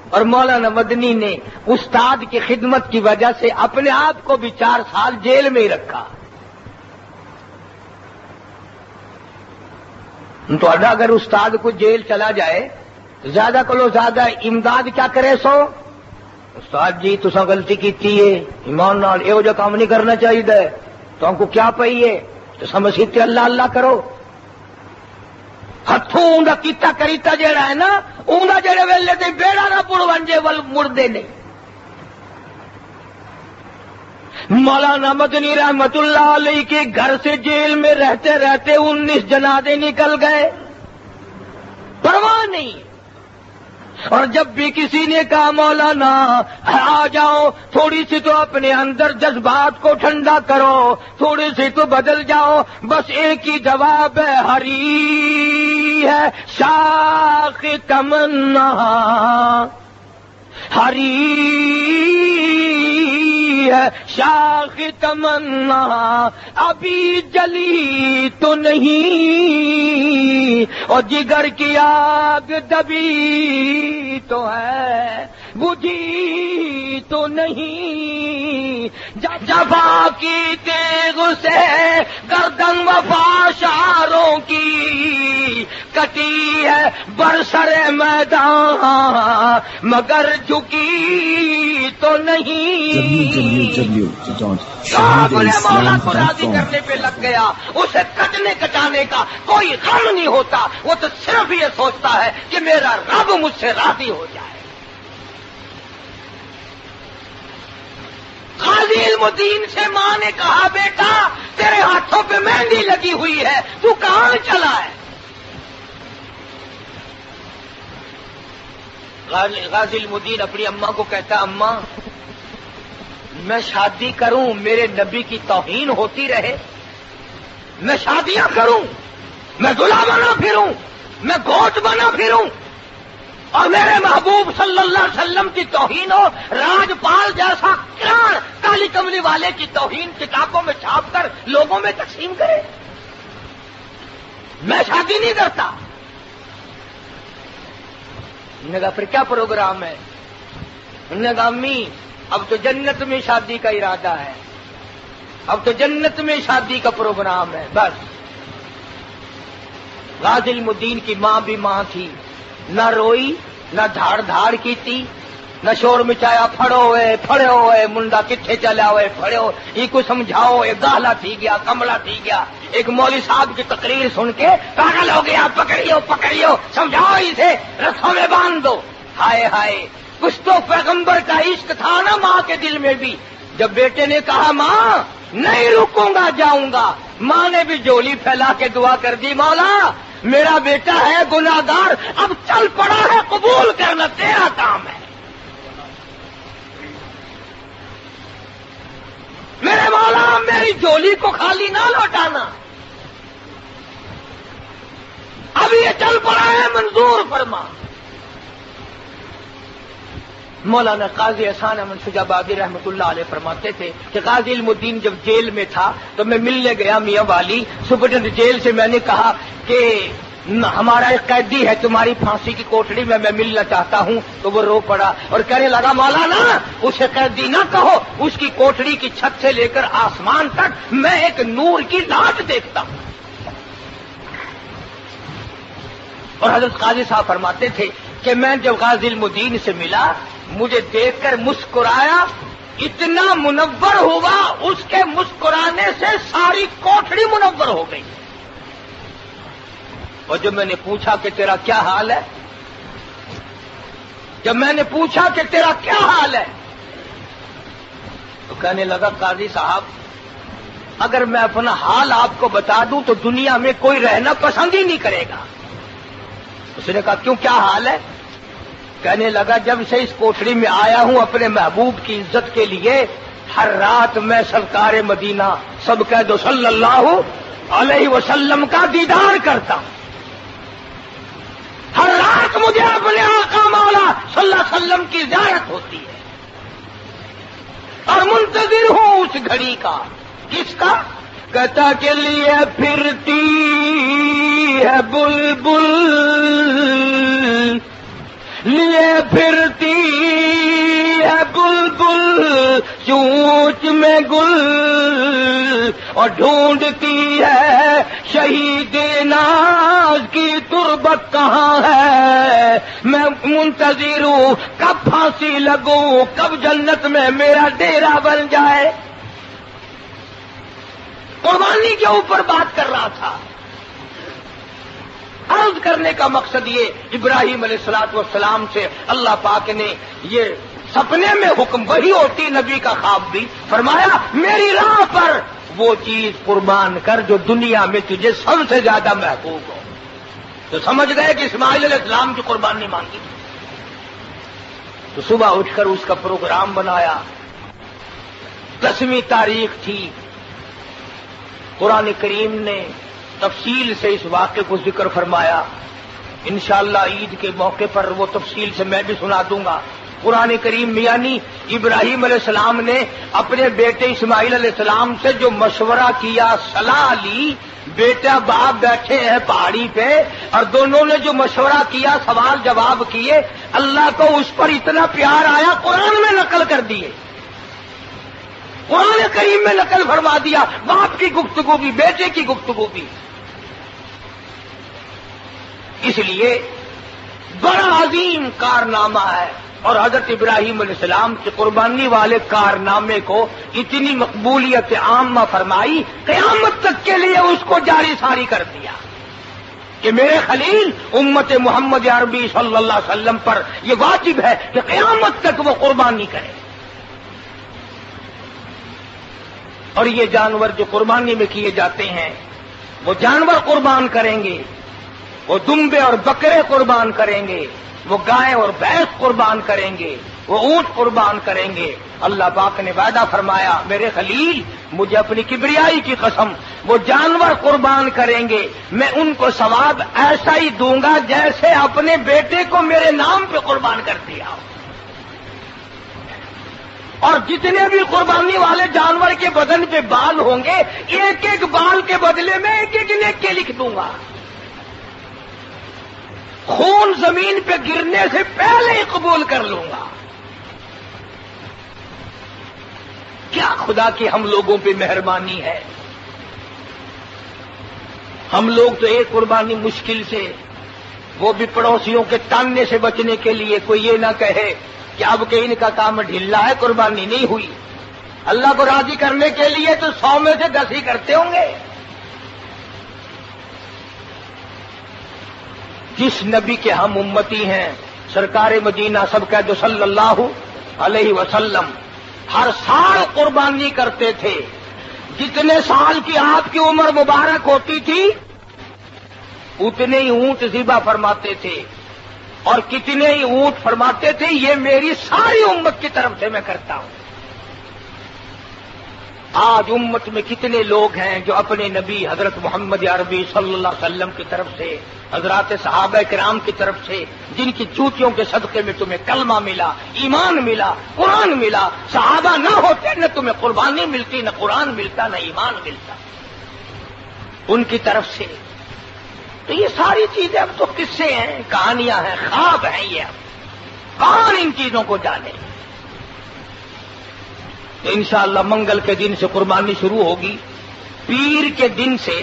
اور مولانا مدنی نے استاد کی خدمت کی وجہ سے اپنے آپ کو بھی 4 سال جیل میں ہی رکھا. تو اگر استاد کو جیل چلا جائے زیادہ کو زیادہ امداد کیا کرے سو، استاد جی تساں غلطی کیتی ہے، ایمان نال یہ جو کام نہیں کرنا چاہیے تو ہم کو کیا پئیے، تو سمجھتے اللہ اللہ کرو. ہتھوں اوندا کیتا کریتا جیڑا ہے نا، اوندا جڑے ویلے تے بیڑا نہ پڑ ونجے ول مردے نہیں. مولانا مدنی رحمت اللہ علیہ کے گھر سے جیل میں رہتے رہتے 19 جنازے نکل گئے، پرواہ نہیں. اور جب بھی کسی نے کہا مولانا آ جاؤ، تھوڑی سی تو اپنے اندر جذبات کو ٹھنڈا کرو، تھوڑی سی تو بدل جاؤ، بس ایک ہی جواب ہے، ہری ہے شاخ تمنا، ہری ہے شاخ تمنا، ابھی جلی تو نہیں، اور جگر کی آگ دبی تو ہے، بجھی تو نہیں. جفا کی تیغ سے گردن وفا شاروں کی کٹی ہے برسر میدان، مگر جھکی تو نہیں. اپنے مولا کو راضی کرنے پہ لگ گیا، اسے کٹنے کٹانے کا کوئی غم نہیں ہوتا، وہ تو صرف یہ سوچتا ہے کہ میرا رب مجھ سے راضی ہو جائے. غازی علم الدین سے ماں نے کہا بیٹا تیرے ہاتھوں پہ مہندی لگی ہوئی ہے، تو کہاں چلا ہے؟ غازی علم الدین اپنی اماں کو کہتا اماں میں شادی کروں میرے نبی کی توہین ہوتی رہے، میں شادیاں کروں، میں دلہا بنا پھروں، میں گوشت بنا پھروں، اور میرے محبوب صلی اللہ علیہ وسلم کی توہین ہو، راجپال جیسا کراڑ کالی کملی والے کی توہین کتابوں میں چھاپ کر لوگوں میں تقسیم کرے. میں شادی نہیں کرتا۔ انہوں نے کہا پھر کیا پروگرام ہے؟ انہوں نے کہا امی اب تو جنت میں شادی کا ارادہ ہے، اب تو جنت میں شادی کا پروگرام ہے بس۔ غازی علم الدین کی ماں بھی ماں تھی، نہ روئی نہ دھاڑ کی تھی، نہ شور مچایا پھڑے ہوئے منڈا کتنے چلا ہوئے پھڑے ہو، یہ کو سمجھاؤ، ایک گالا تھی گیا کملا تھی گیا، ایک مولوی صاحب کی تقریر سن کے پاگل ہو گیا، پکڑیو سمجھاؤ اسے رسوں میں باندھ دو۔ ہائے ہائے کچھ تو پیغمبر کا عشق تھا نا ماں کے دل میں بھی۔ جب بیٹے نے کہا ماں نہیں رکوں گا جاؤں گا، ماں نے بھی جولی پھیلا کے دعا کر دی، مولا میرا بیٹا ہے گناہگار، اب چل پڑا ہے قبول کرنا تیرا کام ہے، میرے مولا میری جولی کو خالی نہ لوٹانا، اب یہ چل پڑا ہے منظور فرما۔ مولانا قاضی احسان احمد شجابادی رحمۃ اللہ علیہ فرماتے تھے کہ قاضی علم الدین جب جیل میں تھا تو میں ملنے گیا میاں والی سپرڈنٹ جیل سے، میں نے کہا کہ ہمارا ایک قیدی ہے تمہاری پھانسی کی کوٹڑی میں ملنا چاہتا ہوں، تو وہ رو پڑا اور کہنے لگا مولانا اسے قیدی نہ کہو، اس کی کوٹڑی کی چھت سے لے کر آسمان تک میں ایک نور کی لاٹ دیکھتا ہوں۔ اور حضرت قاضی صاحب فرماتے تھے کہ میں جب غازی علم الدین سے ملا مجھے دیکھ کر مسکرایا، اتنا منور ہوا اس کے مسکرانے سے ساری کوٹڑی منور ہو گئی۔ اور جب میں نے پوچھا کہ تیرا کیا حال ہے، تو کہنے لگا قاضی صاحب اگر میں اپنا حال آپ کو بتا دوں تو دنیا میں کوئی رہنا پسند ہی نہیں کرے گا۔ اس نے کہا کیوں کیا حال ہے؟ کہنے لگا جب سے اس کوٹڑی میں آیا ہوں اپنے محبوب کی عزت کے لیے ہر رات میں سرکار مدینہ سب کہہ دو صلی اللہ علیہ وسلم کا دیدار کرتا ہوں، ہر رات مجھے اپنے آقا مولا صلی اللہ علیہ وسلم کی زیارت ہوتی ہے اور منتظر ہوں اس گھڑی کا۔ کس کا؟ کہتا کے لیے پھرتی ہے بلبل، لیے پھرتی ہے بلبل چونچ میں گل، اور ڈھونڈتی ہے شہید ناز کی تربت کہاں ہے، میں منتظر ہوں کب پھانسی لگوں، کب جنت میں میرا ڈیرا بن جائے۔ قربانی کے اوپر بات کر رہا تھا۔ عرض کرنے کا مقصد یہ ابراہیم علیہ الصلوۃ والسلام سے اللہ پاک نے یہ سپنے میں حکم، وہی ہوتی نبی کا خواب بھی، فرمایا میری راہ پر وہ چیز قربان کر جو دنیا میں تجھے سب سے زیادہ محبوب ہو۔ تو سمجھ گئے کہ اسماعیل علیہ السلام کی قربانی مانگی، تو صبح اٹھ کر اس کا پروگرام بنایا۔ 10ویں تاریخ تھی، قرآن کریم نے تفصیل سے اس واقعے کو ذکر فرمایا، انشاءاللہ عید کے موقع پر وہ تفصیل سے میں بھی سنا دوں گا۔ قرآن کریم یعنی ابراہیم علیہ السلام نے اپنے بیٹے اسماعیل علیہ السلام سے جو مشورہ کیا، صلاح لی، بیٹا باپ بیٹھے ہیں پہاڑی پہ اور دونوں نے جو مشورہ کیا، سوال جواب کیے، اللہ کو اس پر اتنا پیار آیا قرآن میں نقل کر دیے، قرآن کریم میں نقل فرما دیا، باپ کی گفتگو بھی بیٹے کی گفتگو بھی۔ اس لیے بڑا عظیم کارنامہ ہے، اور حضرت ابراہیم علیہ السلام کے قربانی والے کارنامے کو اتنی مقبولیت عامہ فرمائی، قیامت تک کے لیے اس کو جاری ساری کر دیا کہ میرے خلیل امت محمد عربی صلی اللہ علیہ وسلم پر یہ واجب ہے کہ قیامت تک وہ قربانی کرے۔ اور یہ جانور جو قربانی میں کیے جاتے ہیں وہ جانور قربان کریں گے، وہ دمبے اور بکرے قربان کریں گے، وہ گائے اور بھینس قربان کریں گے، وہ اونٹ قربان کریں گے۔ اللہ پاک نے وعدہ فرمایا میرے خلیل مجھے اپنی کبریائی کی قسم وہ جانور قربان کریں گے، میں ان کو ثواب ایسا ہی دوں گا جیسے اپنے بیٹے کو میرے نام پہ قربان کر دیا۔ اور جتنے بھی قربانی والے جانور کے بدن پہ بال ہوں گے، ایک ایک بال کے بدلے میں ایک ایک نیکی لکھ دوں گا۔ خون زمین پہ گرنے سے پہلے ہی قبول کر لوں گا. کیا خدا کی ہم لوگوں پہ مہربانی ہے. ہم لوگ تو ایک قربانی مشکل سے، وہ بھی پڑوسیوں کے تاننے سے بچنے کے لیے، کوئی یہ نہ کہے کہ اب کہ ان کا کام ڈھیلا ہے، قربانی نہیں ہوئی. اللہ کو راضی کرنے کے لیے تو 100 میں سے 10 ہی کرتے ہوں گے. جس نبی کے ہم امتی ہیں، سرکار مدینہ سب کہہ دو صلی اللہ علیہ وسلم، ہر سال قربانی کرتے تھے. جتنے سال کی آپ کی عمر مبارک ہوتی تھی اتنے ہی اونٹ ذبح فرماتے تھے. اور کتنے ہی اونٹ فرماتے تھے یہ میری ساری امت کی طرف سے میں کرتا ہوں. آج امت میں کتنے لوگ ہیں جو اپنے نبی حضرت محمد عربی صلی اللہ علیہ وسلم کی طرف سے، حضرات صحابہ کرام کی طرف سے، جن کی چوٹیوں کے صدقے میں تمہیں کلمہ ملا، ایمان ملا، قرآن ملا. صحابہ نہ ہوتے نہ تمہیں قربانی ملتی، نہ قرآن ملتا، نہ ایمان ملتا. ان کی طرف سے تو یہ ساری چیزیں اب تو قصے ہیں، کہانیاں ہیں، خواب ہیں. یہ اب کون ان چیزوں کو جانے. تو انشاءاللہ منگل کے دن سے قربانی شروع ہوگی. پیر کے دن سے،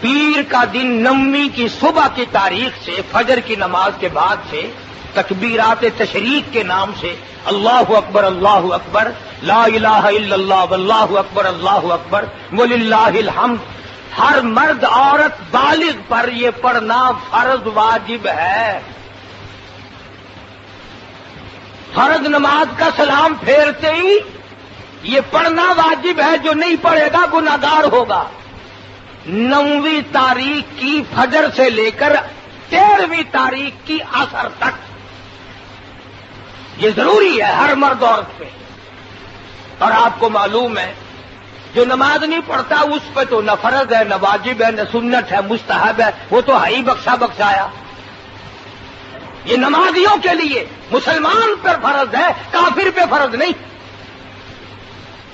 پیر کا دن 9ویں کی صبح کی تاریخ سے، فجر کی نماز کے بعد سے تکبیرات تشریق کے نام سے اللہ اکبر اللہ اکبر، لا الہ الا اللہ واللہ اکبر اللہ اکبر وللہ الحمد، ہر مرد عورت بالغ پر یہ پڑھنا فرض واجب ہے. فرض نماز کا سلام پھیرتے ہی یہ پڑھنا واجب ہے. جو نہیں پڑھے گا گناہگار ہوگا. 9ویں تاریخ کی فجر سے لے کر 13ویں تاریخ کی عصر تک یہ ضروری ہے ہر مرد عورت پہ. اور آپ کو معلوم ہے جو نماز نہیں پڑھتا اس پہ تو نہ فرض ہے، نہ واجب ہے، نہ سنت ہے، مستحب ہے، وہ تو ہے ہی بخشا بخشایا. یہ نمازیوں کے لیے، مسلمان پر فرض ہے، کافر پہ فرض نہیں.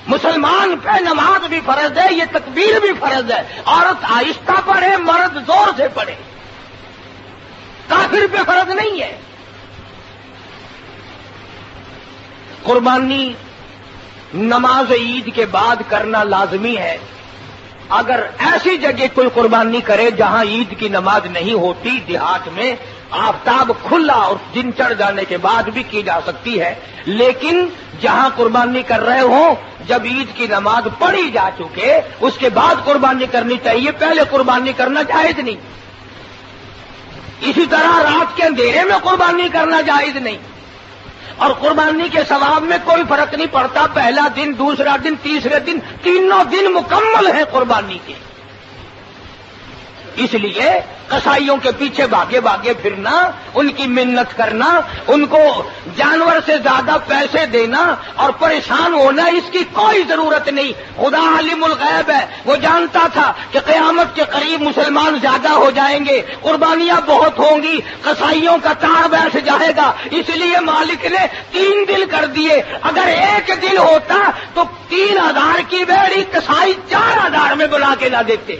مسلمان پہ نماز بھی فرض ہے، یہ تکبیر بھی فرض ہے. عورت آہستہ پڑھے، مرد زور سے پڑھے. کافر پہ فرض نہیں ہے. قربانی نماز عید کے بعد کرنا لازمی ہے. اگر ایسی جگہ کوئی قربانی کرے جہاں عید کی نماز نہیں ہوتی، دیہات میں آفتاب کھلا اور دن چڑھ جانے کے بعد بھی کی جا سکتی ہے. لیکن جہاں قربانی کر رہے ہوں جب عید کی نماز پڑھی جا چکے اس کے بعد قربانی کرنی چاہیے، پہلے قربانی کرنا جائز نہیں. اسی طرح رات کے اندھیرے میں قربانی کرنا جائز نہیں. اور قربانی کے ثواب میں کوئی فرق نہیں پڑتا، پہلا دن، دوسرا دن، تیسرے دن، تینوں دن مکمل ہیں قربانی کے. اس لیے قصائیوں کے پیچھے بھاگے بھاگے پھرنا، ان کی منت کرنا، ان کو جانور سے زیادہ پیسے دینا اور پریشان ہونا، اس کی کوئی ضرورت نہیں. خدا عالم الغیب ہے، وہ جانتا تھا کہ قیامت کے قریب مسلمان زیادہ ہو جائیں گے، قربانیاں بہت ہوں گی، قصائیوں کا تار بیٹھ جائے گا. اس لیے مالک نے 3 دن کر دیے. اگر ایک دن ہوتا تو 3000 کی بیڑی قصائی 4000 میں بلا کے نہ دیتے.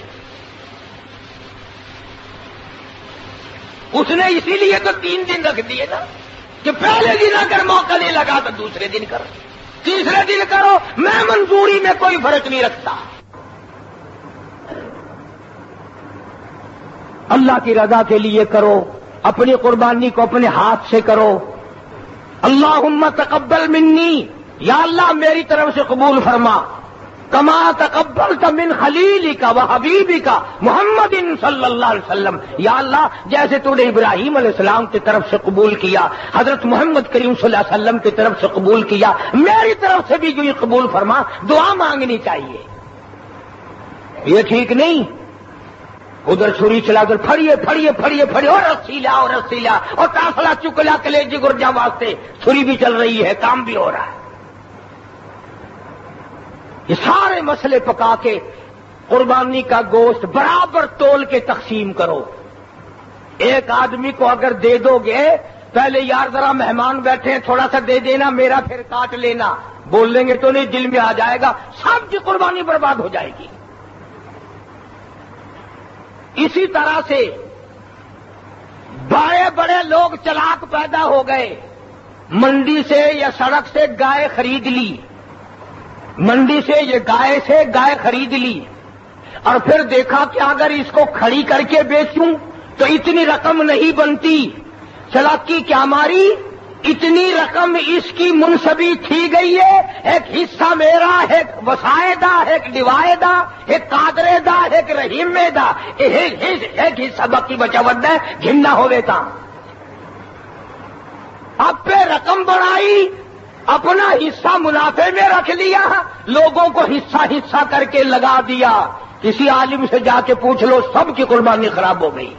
اس نے اسی لیے تو 3 دن رکھ دیے نا کہ پہلے دن اگر موقع نہیں لگا تو دوسرے دن کرو، تیسرے دن کرو. میں منظوری میں کوئی فرق نہیں رکھتا. اللہ کی رضا کے لیے کرو، اپنی قربانی کو اپنے ہاتھ سے کرو. اللہم تقبل منی، یا اللہ میری طرف سے قبول فرما. کما تقبلت من خلیلک و حبیبک محمد صلی اللہ علیہ وسلم، یا اللہ جیسے تو نے ابراہیم علیہ السلام کی طرف سے قبول کیا، حضرت محمد کریم صلی اللہ علیہ وسلم کی طرف سے قبول کیا، میری طرف سے بھی جو یہ قبول فرما. دعا مانگنی چاہیے. یہ ٹھیک نہیں ادھر چھری چلا کر پھڑیے پھڑیے پھڑیے پھڑیے اور رسی لا اور رسی لا اور کافلا چکلا کلیجی گرجا واسطے چھری بھی چل رہی ہے، کام بھی ہو رہا ہے. یہ سارے مسئلے پکا کے قربانی کا گوشت برابر تول کے تقسیم کرو. ایک آدمی کو اگر دے دو گے، پہلے یار ذرا مہمان بیٹھے ہیں تھوڑا سا دے دینا، میرا پھر کاٹ لینا، بول لیں گے تو نہیں، دل میں آ جائے گا، سب کی قربانی برباد ہو جائے گی. اسی طرح سے بڑے لوگ چلاک پیدا ہو گئے، منڈی سے یا سڑک سے گائے خرید لی، منڈی سے یہ گائے خرید لی، اور پھر دیکھا کہ اگر اس کو کھڑی کر کے بیچوں تو اتنی رقم نہیں بنتی، چلاکی کیا ماری، اتنی رقم اس کی منصبی تھی گئی ہے، ایک حصہ میرا، ایک وسائدہ، ایک ڈیوائدہ، ایک قادرے دا، ایک رحیمے دا، ایک حصہ باقی بچا ود ہے، گھننا ہو دیتا۔ اب پہ رقم بڑھائی، اپنا حصہ منافع میں رکھ لیا، لوگوں کو حصہ حصہ کر کے لگا دیا۔ کسی عالم سے جا کے پوچھ لو، سب کی قربانی خراب ہو گئی۔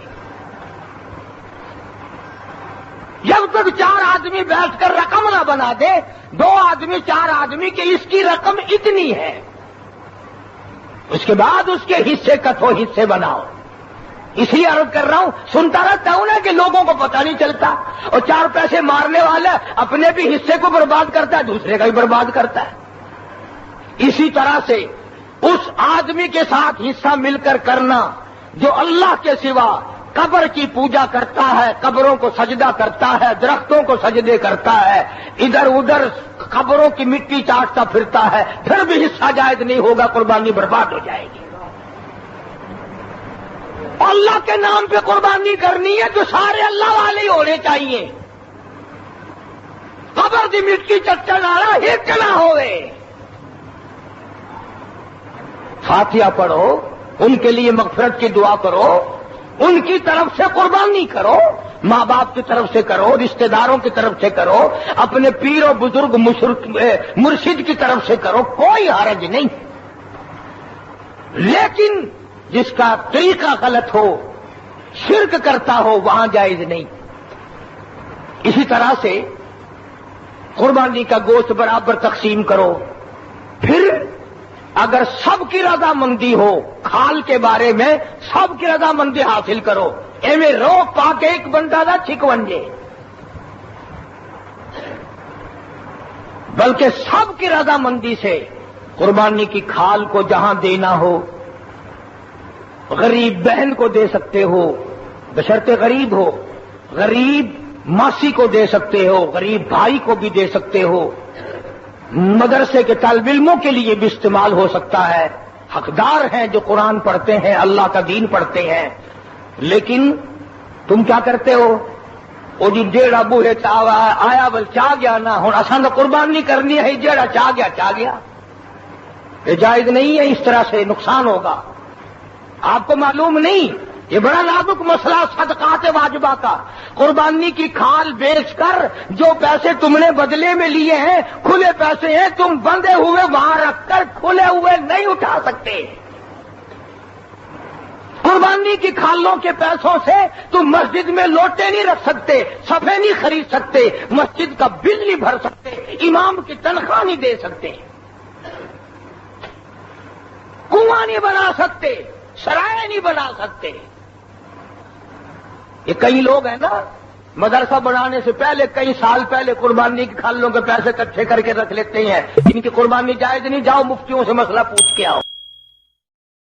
جب تک 4 آدمی بیٹھ کر رقم نہ بنا دے، 2 آدمی 4 آدمی کہ اس کی رقم اتنی ہے، اس کے بعد اس کے حصے کٹو، حصے بناؤ۔ اس لیے عرض کر رہا ہوں، سنتا رہتا ہوں نا کہ لوگوں کو پتہ نہیں چلتا، اور 4 پیسے مارنے والا اپنے بھی حصے کو برباد کرتا ہے، دوسرے کا بھی برباد کرتا ہے۔ اسی طرح سے اس آدمی کے ساتھ حصہ مل کر کرنا جو اللہ کے سوا قبر کی پوجا کرتا ہے، قبروں کو سجدہ کرتا ہے، درختوں کو سجدے کرتا ہے، ادھر ادھر قبروں کی مٹی چاٹتا پھرتا ہے، پھر بھی حصہ جائز نہیں ہوگا، قربانی برباد ہو جائے گی۔ اللہ کے نام پہ قربانی کرنی ہے تو سارے اللہ والے ہی ہونے چاہیے، قبر کی مٹی چچل آ ایک نہ ہوئے۔ فاتحہ پڑھو، ان کے لیے مغفرت کی دعا کرو، ان کی طرف سے قربانی کرو، ماں باپ کی طرف سے کرو، رشتہ داروں کی طرف سے کرو، اپنے پیر و بزرگ مرشد کی طرف سے کرو، کوئی حرج نہیں۔ لیکن جس کا طریقہ غلط ہو، شرک کرتا ہو، وہاں جائز نہیں۔ اسی طرح سے قربانی کا گوشت برابر تقسیم کرو، پھر اگر سب کی رضامندی ہو، کھال کے بارے میں سب کی رضامندی حاصل کرو، ایویں روک پا کے ایک بندہ نہ چھکونجے، بلکہ سب کی رضامندی سے قربانی کی کھال کو جہاں دینا ہو، غریب بہن کو دے سکتے ہو، بشرطے غریب ہو، غریب ماسی کو دے سکتے ہو، غریب بھائی کو بھی دے سکتے ہو، مدرسے کے طالب علموں کے لیے بھی استعمال ہو سکتا ہے، حقدار ہیں جو قرآن پڑھتے ہیں، اللہ کا دین پڑھتے ہیں۔ لیکن تم کیا کرتے ہو، وہ جی جیڑا بوہے چاوا آیا بل چاہ گیا نا، ہوں اصل قربانی کرنی ہے، جیڑا چاہ گیا، یہ جائز نہیں ہے، اس طرح سے نقصان ہوگا۔ آپ کو معلوم نہیں، یہ بڑا نازک مسئلہ صدقات واجبہ کا، قربانی کی کھال بیچ کر جو پیسے تم نے بدلے میں لیے ہیں، کھلے پیسے ہیں، تم بندے ہوئے وہاں رکھ کر کھلے ہوئے نہیں اٹھا سکتے۔ قربانی کی کھالوں کے پیسوں سے تم مسجد میں لوٹے نہیں رکھ سکتے، صفے نہیں خرید سکتے، مسجد کا بل نہیں بھر سکتے، امام کی تنخواہ نہیں دے سکتے، کنواں نہیں بنا سکتے، سرائے نہیں بنا سکتے۔ یہ کئی لوگ ہیں نا، مدرسہ بنانے سے پہلے کئی سال پہلے قربانی کی کھالوں کے پیسے اکٹھے کر کے رکھ لیتے ہیں، ان کی قربانی جائز نہیں، جاؤ مفتیوں سے مسئلہ پوچھ کے آؤ۔